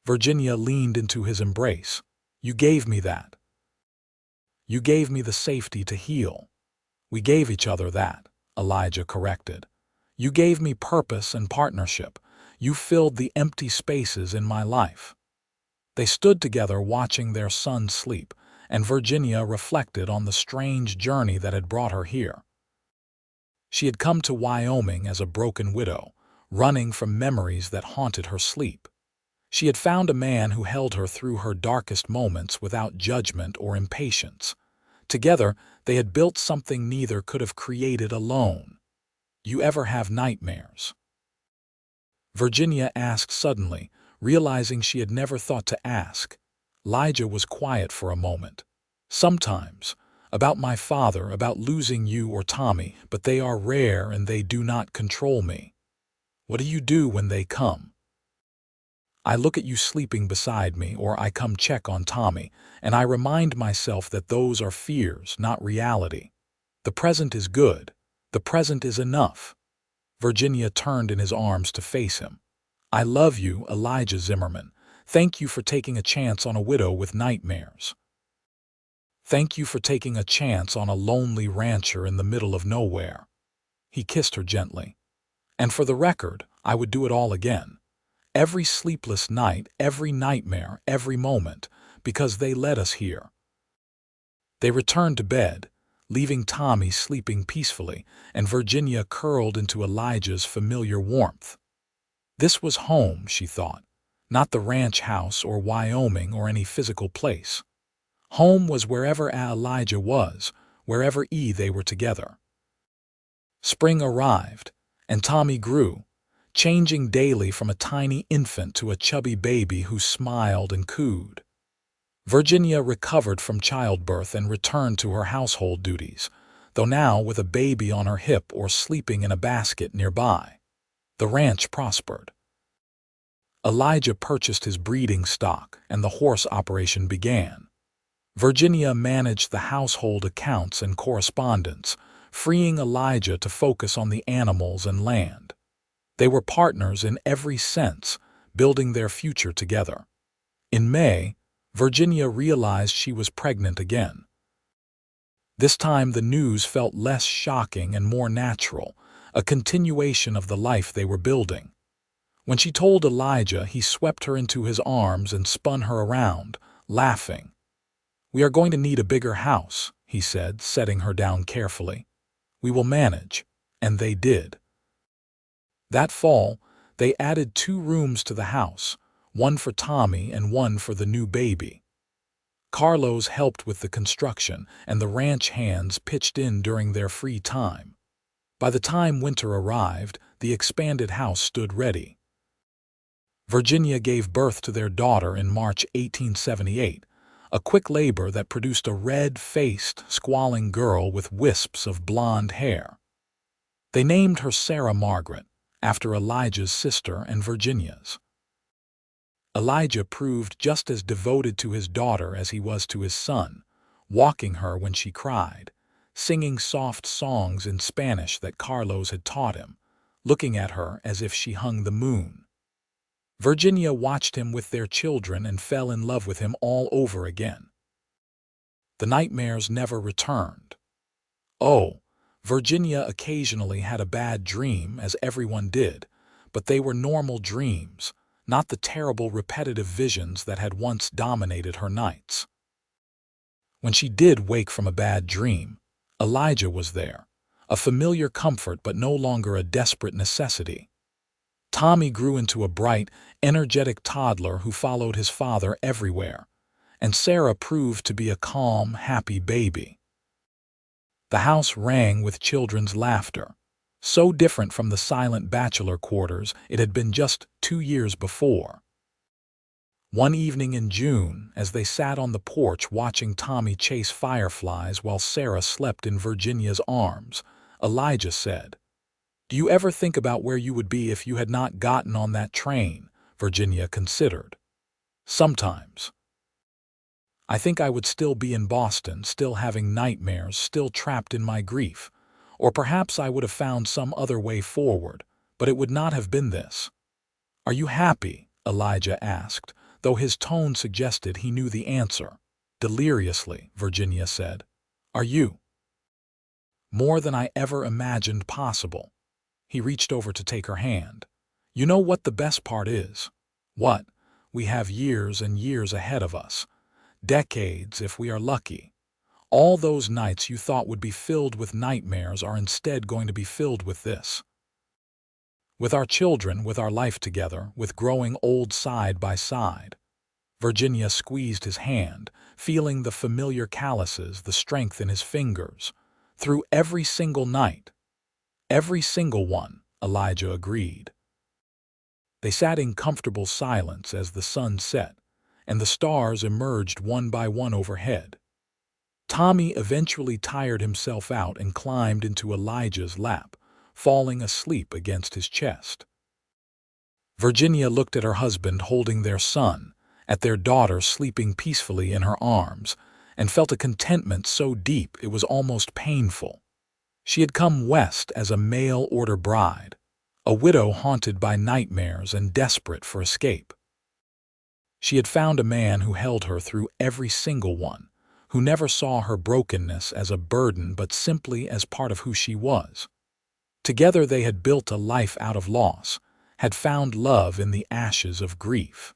Virginia leaned into his embrace. "You gave me that. You gave me the safety to heal." "We gave each other that," Elijah corrected. "You gave me purpose and partnership. You filled the empty spaces in my life." They stood together watching their son sleep, and Virginia reflected on the strange journey that had brought her here. She had come to Wyoming as a broken widow, running from memories that haunted her sleep. She had found a man who held her through her darkest moments without judgment or impatience. Together, they had built something neither could have created alone. "You ever have nightmares?" Virginia asked suddenly, realizing she had never thought to ask. Elijah was quiet for a moment. "Sometimes. About my father, about losing you or Tommy, but they are rare and they do not control me." "What do you do when they come?" "I look at you sleeping beside me, or I come check on Tommy, and I remind myself that those are fears, not reality. The present is good. The present is enough." Virginia turned in his arms to face him. "I love you, Elijah Zimmerman. Thank you for taking a chance on a widow with nightmares. Thank you for taking a chance on a lonely rancher in the middle of nowhere." He kissed her gently. "And for the record, I would do it all again. Every sleepless night, every nightmare, every moment, because they led us here." They returned to bed, leaving Tommy sleeping peacefully, and Virginia curled into Elijah's familiar warmth. This was home, she thought, not the ranch house or Wyoming or any physical place. Home was wherever Elijah was, wherever they were together. Spring arrived, and Tommy grew, changing daily from a tiny infant to a chubby baby who smiled and cooed. Virginia recovered from childbirth and returned to her household duties, though now with a baby on her hip or sleeping in a basket nearby. The ranch prospered. Elijah purchased his breeding stock, and the horse operation began. Virginia managed the household accounts and correspondence, freeing Elijah to focus on the animals and land. They were partners in every sense, building their future together. In May, Virginia realized she was pregnant again. This time the news felt less shocking and more natural, a continuation of the life they were building. When she told Elijah, he swept her into his arms and spun her around, laughing. "We are going to need a bigger house," he said, setting her down carefully. "We will manage." And they did. That fall, they added 2 rooms to the house, one for Tommy and one for the new baby. Carlos helped with the construction, and the ranch hands pitched in during their free time. By the time winter arrived, the expanded house stood ready. Virginia gave birth to their daughter in March 1878, a quick labor that produced a red-faced, squalling girl with wisps of blonde hair. They named her Sarah Margaret, after Elijah's sister and Virginia's. Elijah proved just as devoted to his daughter as he was to his son, walking her when she cried, singing soft songs in Spanish that Carlos had taught him, looking at her as if she hung the moon. Virginia watched him with their children and fell in love with him all over again. The nightmares never returned. Oh, Virginia occasionally had a bad dream, as everyone did, but they were normal dreams, not the terrible repetitive visions that had once dominated her nights. When she did wake from a bad dream, Elijah was there, a familiar comfort but no longer a desperate necessity. Tommy grew into a bright, energetic toddler who followed his father everywhere, and Sarah proved to be a calm, happy baby. The house rang with children's laughter, so different from the silent bachelor quarters it had been just 2 years before. One evening in June, as they sat on the porch watching Tommy chase fireflies while Sarah slept in Virginia's arms, Elijah said, "Do you ever think about where you would be if you had not gotten on that train?" Virginia considered. "Sometimes." I think I would still be in Boston, still having nightmares, still trapped in my grief. Or perhaps I would have found some other way forward, but it would not have been this. Are you happy? Elijah asked, though his tone suggested he knew the answer. Deliriously, Virginia said. Are you? More than I ever imagined possible. He reached over to take her hand. You know what the best part is? What? We have years and years ahead of us. Decades, if we are lucky. All those nights you thought would be filled with nightmares are instead going to be filled with this. With our children, with our life together, with growing old side by side. Virginia squeezed his hand, feeling the familiar calluses, the strength in his fingers. Through every single night. Every single one, Elijah agreed. They sat in comfortable silence as the sun set, and the stars emerged one by one overhead. Tommy eventually tired himself out and climbed into Elijah's lap, falling asleep against his chest. Virginia looked at her husband holding their son, at their daughter sleeping peacefully in her arms, and felt a contentment so deep it was almost painful. She had come west as a mail-order bride, a widow haunted by nightmares and desperate for escape. She had found a man who held her through every single one, who never saw her brokenness as a burden but simply as part of who she was. Together they had built a life out of loss, had found love in the ashes of grief.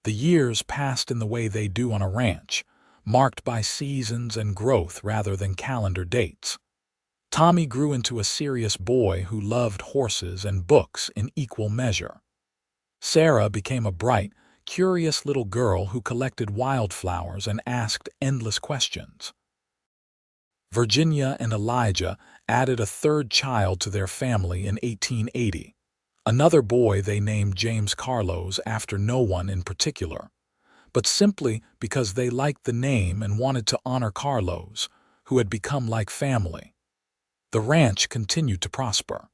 The years passed in the way they do on a ranch, marked by seasons and growth rather than calendar dates. Tommy grew into a serious boy who loved horses and books in equal measure. Sarah became a bright, curious little girl who collected wildflowers and asked endless questions. Virginia and Elijah added a third child to their family in 1880, another boy they named James Carlos after no one in particular, but simply because they liked the name and wanted to honor Carlos, who had become like family. The ranch continued to prosper.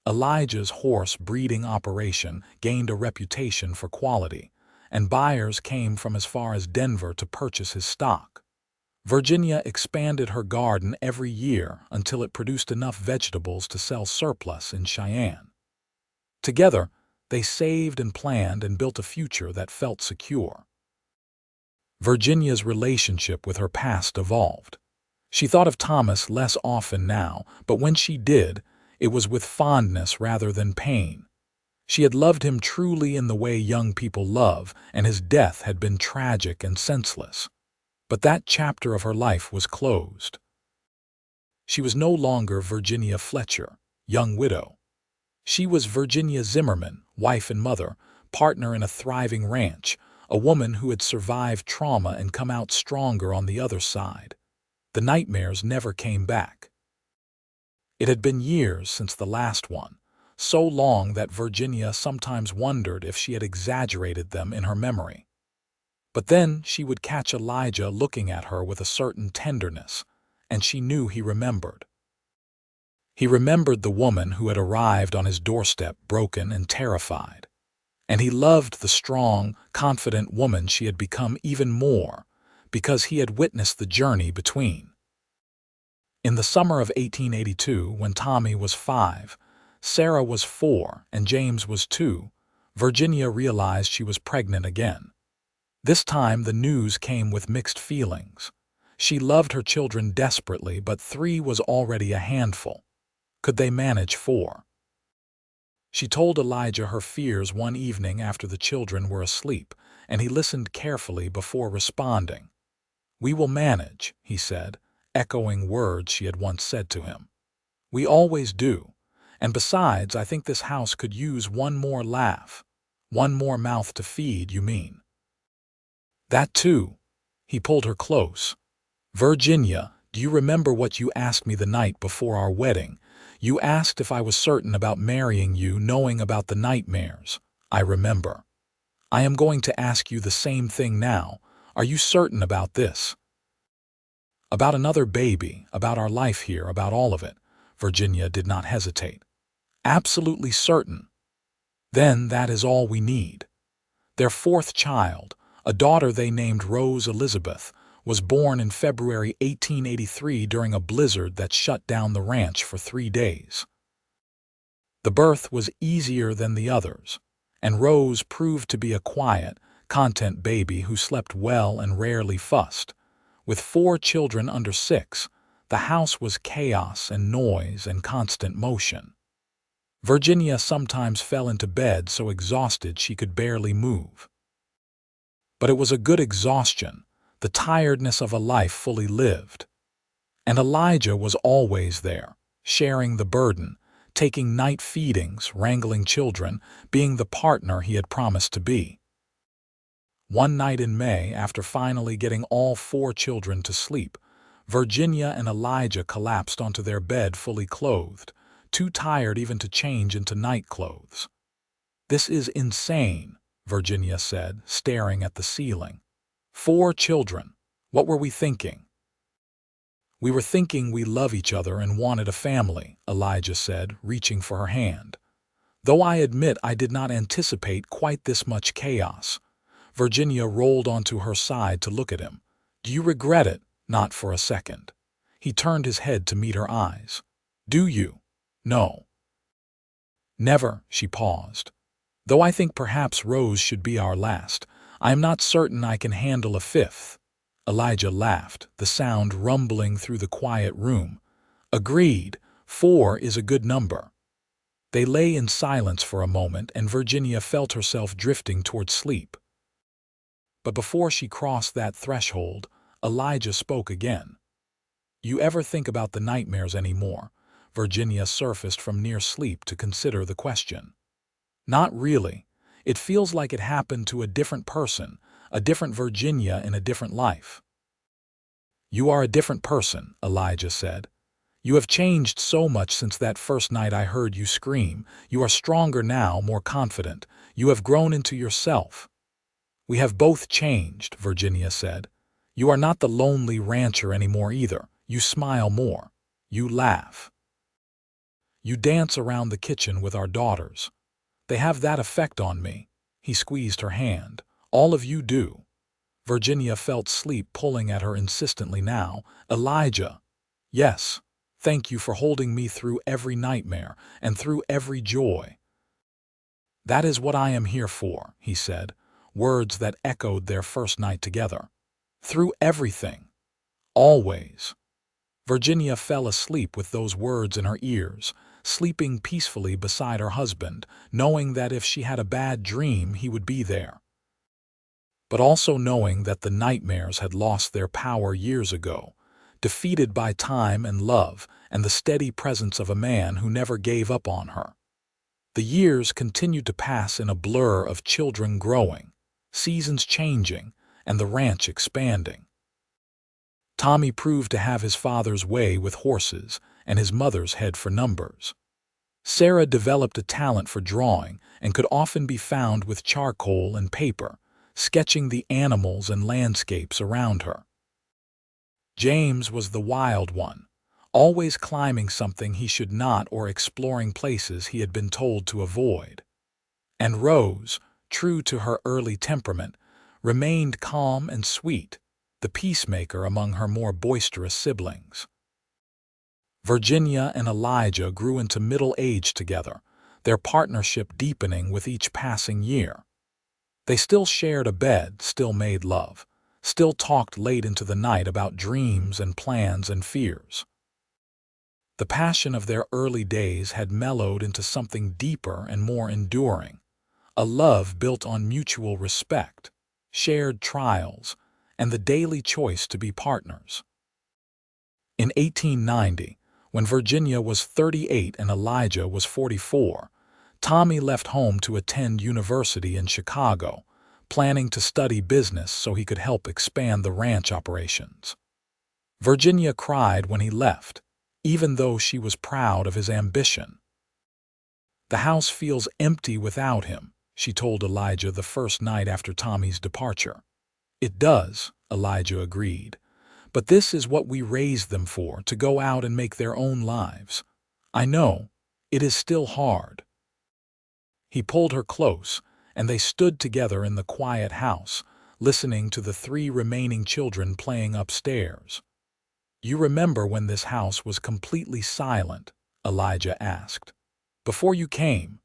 Elijah's horse breeding operation gained a reputation for quality, and buyers came from as far as Denver to purchase his stock. Virginia expanded her garden every year until it produced enough vegetables to sell surplus in Cheyenne. Together, they saved and planned and built a future that felt secure. Virginia's relationship with her past evolved. She thought of Thomas less often now, but when she did, it was with fondness rather than pain. She had loved him truly in the way young people love, and his death had been tragic and senseless. But that chapter of her life was closed. She was no longer Virginia Fletcher, young widow. She was Virginia Zimmerman, wife and mother, partner in a thriving ranch, a woman who had survived trauma and come out stronger on the other side. The nightmares never came back. It had been years since the last one, so long that Virginia sometimes wondered if she had exaggerated them in her memory. But then she would catch Elijah looking at her with a certain tenderness, and she knew he remembered. He remembered the woman who had arrived on his doorstep broken and terrified. And he loved the strong, confident woman she had become even more, because he had witnessed the journey between. In the summer of 1882, when Tommy was 5, Sarah was 4, and James was 2, Virginia realized she was pregnant again. This time the news came with mixed feelings. She loved her children desperately, but 3 was already a handful. Could they manage 4? She told Elijah her fears one evening after the children were asleep, and he listened carefully before responding. "We will manage," he said, echoing words she had once said to him. "We always do. And besides, I think this house could use one more laugh. One more mouth to feed, you mean?" "That too." He pulled her close. "Virginia, do you remember what you asked me the night before our wedding? You asked if I was certain about marrying you, knowing about the nightmares. I remember. I am going to ask you the same thing now. Are you certain about this?" "About another baby, about our life here, about all of it." Virginia did not hesitate. "Absolutely certain." "Then that is all we need." Their 4th child, A daughter they named Rose Elizabeth was born in February 1883 during a blizzard that shut down the ranch for 3 days. The birth was easier than the others, and Rose proved to be a quiet, content baby who slept well and rarely fussed. With 4 children under 6, the house was chaos and noise and constant motion. Virginia sometimes fell into bed so exhausted she could barely move. But it was a good exhaustion, the tiredness of a life fully lived. And Elijah was always there, sharing the burden, taking night feedings, wrangling children, being the partner he had promised to be. One night in May, after finally getting all 4 children to sleep, Virginia and Elijah collapsed onto their bed fully clothed, too tired even to change into night clothes. "This is insane," Virginia said, staring at the ceiling. 4 children. What were we thinking? "We were thinking we love each other and wanted a family," Elijah said, reaching for her hand. "Though I admit I did not anticipate quite this much chaos." Virginia rolled onto her side to look at him. "Do you regret it?" "Not for a second." He turned his head to meet her eyes. "Do you?" "No." "Never," she paused. "Though I think perhaps Rose should be our last. I am not certain I can handle a 5th. Elijah laughed, the sound rumbling through the quiet room. "Agreed. 4 is a good number." They lay in silence for a moment, and Virginia felt herself drifting toward sleep. But before she crossed that threshold, Elijah spoke again. "You ever think about the nightmares anymore?" Virginia surfaced from near sleep to consider the question. "Not really. It feels like it happened to a different person, a different Virginia in a different life." "You are a different person," Elijah said. "You have changed so much since that first night I heard you scream. You are stronger now, more confident. You have grown into yourself." "We have both changed," Virginia said. "You are not the lonely rancher anymore either. You smile more. You laugh. You dance around the kitchen with our daughters. They have that effect on me." He squeezed her hand. "All of you do." Virginia felt sleep pulling at her insistently now. "Elijah." "Yes. Thank you for holding me through every nightmare and through every joy." "That is what I am here for," he said, words that echoed their first night together. "Through everything. Always." Virginia fell asleep with those words in her ears, sleeping peacefully beside her husband, knowing that if she had a bad dream, he would be there. But also knowing that the nightmares had lost their power years ago, defeated by time and love and the steady presence of a man who never gave up on her. The years continued to pass in a blur of children growing, seasons changing, and the ranch expanding. Tommy proved to have his father's way with horses and his mother's head for numbers. Sarah developed a talent for drawing and could often be found with charcoal and paper, sketching the animals and landscapes around her. James was the wild one, always climbing something he should not or exploring places he had been told to avoid. And Rose, true to her early temperament, remained calm and sweet, the peacemaker among her more boisterous siblings. Virginia and Elijah grew into middle age together, their partnership deepening with each passing year. They still shared a bed, still made love, still talked late into the night about dreams and plans and fears. The passion of their early days had mellowed into something deeper and more enduring, a love built on mutual respect, shared trials, and the daily choice to be partners. In 1890, when Virginia was 38 and Elijah was 44, Tommy left home to attend university in Chicago, planning to study business so he could help expand the ranch operations. Virginia cried when he left, even though she was proud of his ambition. "The house feels empty without him," she told Elijah the first night after Tommy's departure. "It does," Elijah agreed. "But this is what we raised them for, to go out and make their own lives. I know, it is still hard." He pulled her close, and they stood together in the quiet house, listening to the 3 remaining children playing upstairs. "You remember when this house was completely silent?" Elijah asked. "Before you came,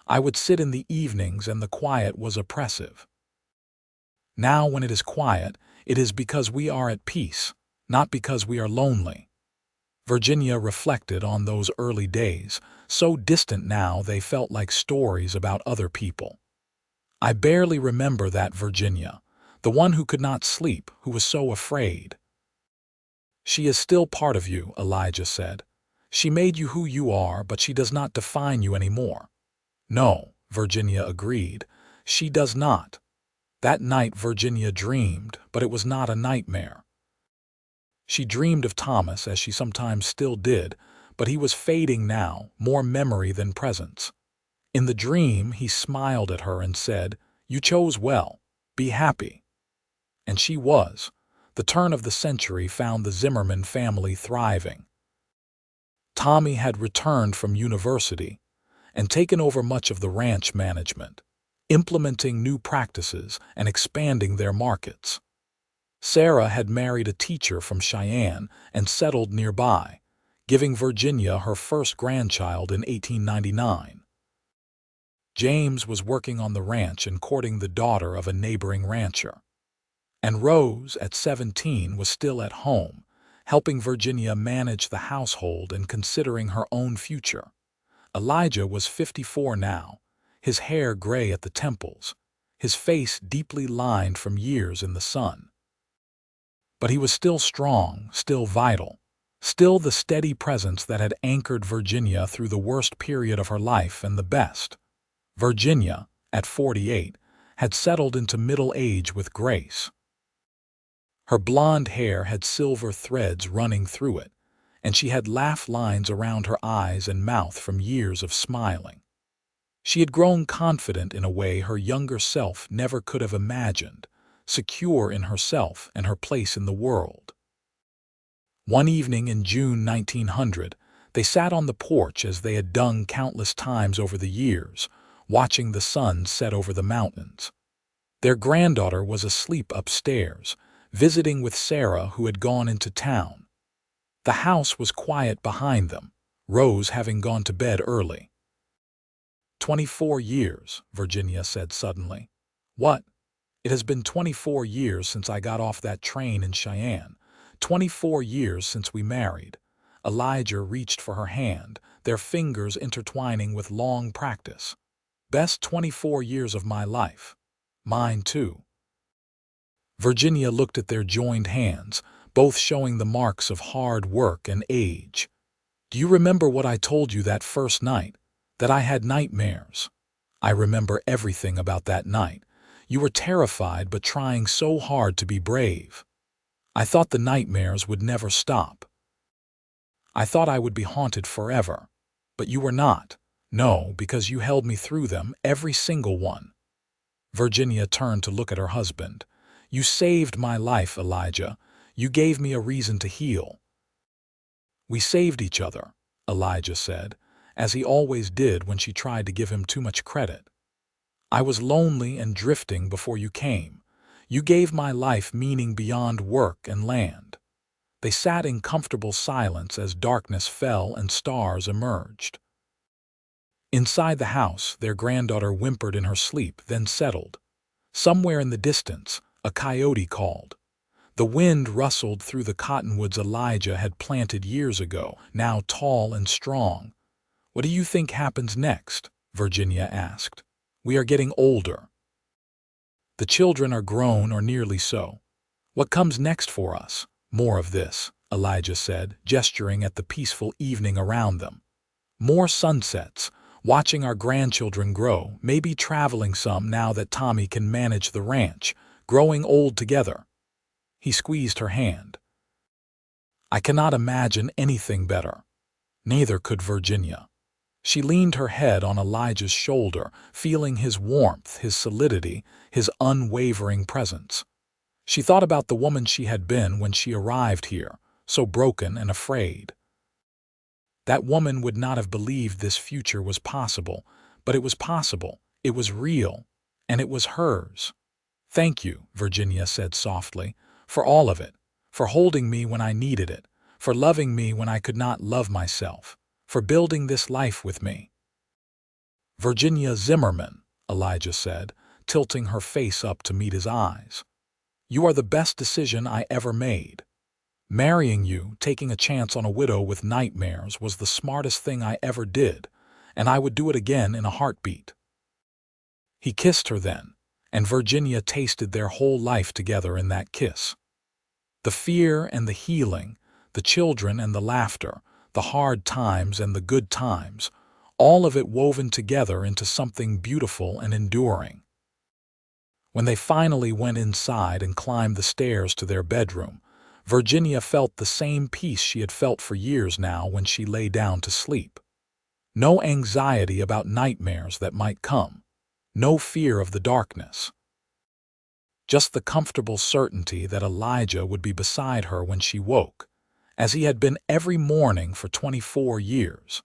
I would sit in the evenings and the quiet was oppressive. Now when it is quiet, it is because we are at peace, not because we are lonely." Virginia reflected on those early days, so distant now they felt like stories about other people. "I barely remember that Virginia, the one who could not sleep, who was so afraid." "She is still part of you," Elijah said. "She made you who you are, but she does not define you anymore." "No," Virginia agreed. "She does not." That night Virginia dreamed, but it was not a nightmare. She dreamed of Thomas, as she sometimes still did, but he was fading now, more memory than presence. In the dream, he smiled at her and said, "You chose well. Be happy." And she was. The turn of the century found the Zimmerman family thriving. Tommy had returned from university and taken over much of the ranch management, implementing new practices and expanding their markets. Sarah had married a teacher from Cheyenne and settled nearby, giving Virginia her first grandchild in 1899. James was working on the ranch and courting the daughter of a neighboring rancher. And Rose, at 17, was still at home, helping Virginia manage the household and considering her own future. Elijah was 54 now, his hair gray at the temples, his face deeply lined from years in the sun. But he was still strong, still vital, still the steady presence that had anchored Virginia through the worst period of her life and the best. Virginia, at 48, had settled into middle age with grace. Her blonde hair had silver threads running through it, and she had laugh lines around her eyes and mouth from years of smiling. She had grown confident in a way her younger self never could have imagined, secure in herself and her place in the world. One evening in June 1900, they sat on the porch as they had done countless times over the years, watching the sun set over the mountains. Their granddaughter was asleep upstairs, visiting with Sarah, who had gone into town. The house was quiet behind them, Rose having gone to bed early. 24 years, Virginia said suddenly. "What?" "It has been 24 years since I got off that train in Cheyenne. 24 years since we married." Elijah reached for her hand, their fingers intertwining with long practice. "Best 24 years of my life." "Mine too." Virginia looked at their joined hands, both showing the marks of hard work and age. "Do you remember what I told you that first night? That I had nightmares?" "I remember everything about that night. You were terrified but trying so hard to be brave. I thought the nightmares would never stop. I thought I would be haunted forever. But you were not. No, because you held me through them, every single one." Virginia turned to look at her husband. "You saved my life, Elijah. You gave me a reason to heal." "We saved each other," Elijah said, as he always did when she tried to give him too much credit. "I was lonely and drifting before you came. You gave my life meaning beyond work and land." They sat in comfortable silence as darkness fell and stars emerged. Inside the house, their granddaughter whimpered in her sleep, then settled. Somewhere in the distance, a coyote called. The wind rustled through the cottonwoods Elijah had planted years ago, now tall and strong. "What do you think happens next?" Virginia asked. "We are getting older. The children are grown or nearly so. What comes next for us?" "More of this," Elijah said, gesturing at the peaceful evening around them. "More sunsets, watching our grandchildren grow, maybe traveling some now that Tommy can manage the ranch, growing old together." He squeezed her hand. "I cannot imagine anything better." Neither could Virginia. She leaned her head on Elijah's shoulder, feeling his warmth, his solidity, his unwavering presence. She thought about the woman she had been when she arrived here, so broken and afraid. That woman would not have believed this future was possible, but it was possible, it was real, and it was hers. "Thank you," Virginia said softly, "for all of it, for holding me when I needed it, for loving me when I could not love myself, for building this life with me." "Virginia Zimmerman," Elijah said, tilting her face up to meet his eyes. "You are the best decision I ever made. Marrying you, taking a chance on a widow with nightmares, was the smartest thing I ever did, and I would do it again in a heartbeat." He kissed her then, and Virginia tasted their whole life together in that kiss. The fear and the healing, the children and the laughter, the hard times and the good times, all of it woven together into something beautiful and enduring. When they finally went inside and climbed the stairs to their bedroom, Virginia felt the same peace she had felt for years now when she lay down to sleep. No anxiety about nightmares that might come, no fear of the darkness. Just the comfortable certainty that Elijah would be beside her when she woke, as he had been every morning for 24 years.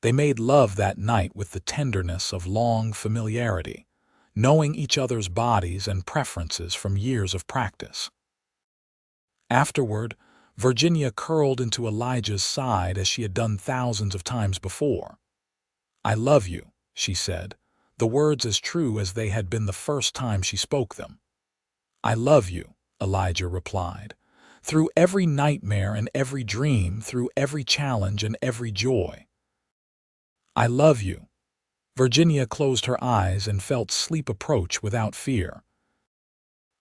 They made love that night with the tenderness of long familiarity, knowing each other's bodies and preferences from years of practice. Afterward, Virginia curled into Elijah's side as she had done thousands of times before. "I love you," she said, the words as true as they had been the first time she spoke them. "I love you," Elijah replied, "through every nightmare and every dream, through every challenge and every joy." "I love you." Virginia closed her eyes and felt sleep approach without fear.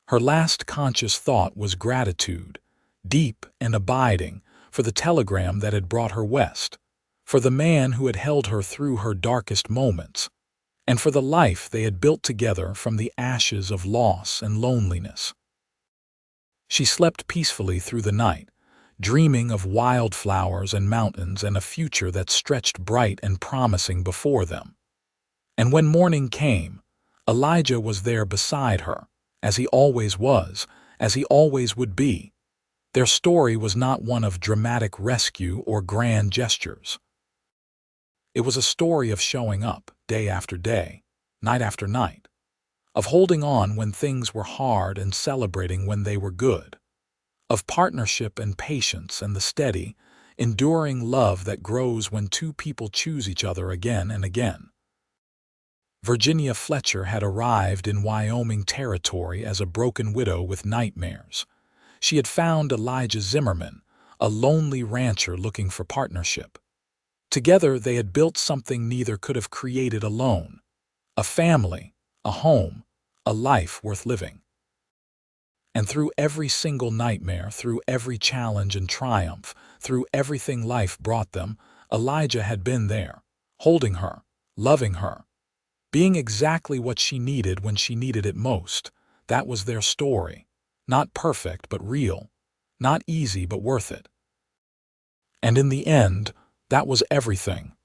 Her last conscious thought was gratitude, deep and abiding, for the telegram that had brought her west, for the man who had held her through her darkest moments, and for the life they had built together from the ashes of loss and loneliness. She slept peacefully through the night, dreaming of wildflowers and mountains and a future that stretched bright and promising before them. And when morning came, Elijah was there beside her, as he always was, as he always would be. Their story was not one of dramatic rescue or grand gestures. It was a story of showing up, day after day, night after night, of holding on when things were hard and celebrating when they were good, of partnership and patience and the steady, enduring love that grows when two people choose each other again and again. Virginia Fletcher had arrived in Wyoming territory as a broken widow with nightmares. She had found Elijah Zimmerman, a lonely rancher looking for partnership. Together they had built something neither could have created alone: a family, a home, a life worth living. And through every single nightmare, through every challenge and triumph, through everything life brought them, Elijah had been there, holding her, loving her, being exactly what she needed when she needed it most. That was their story. Not perfect, but real. Not easy, but worth it. And in the end, that was everything.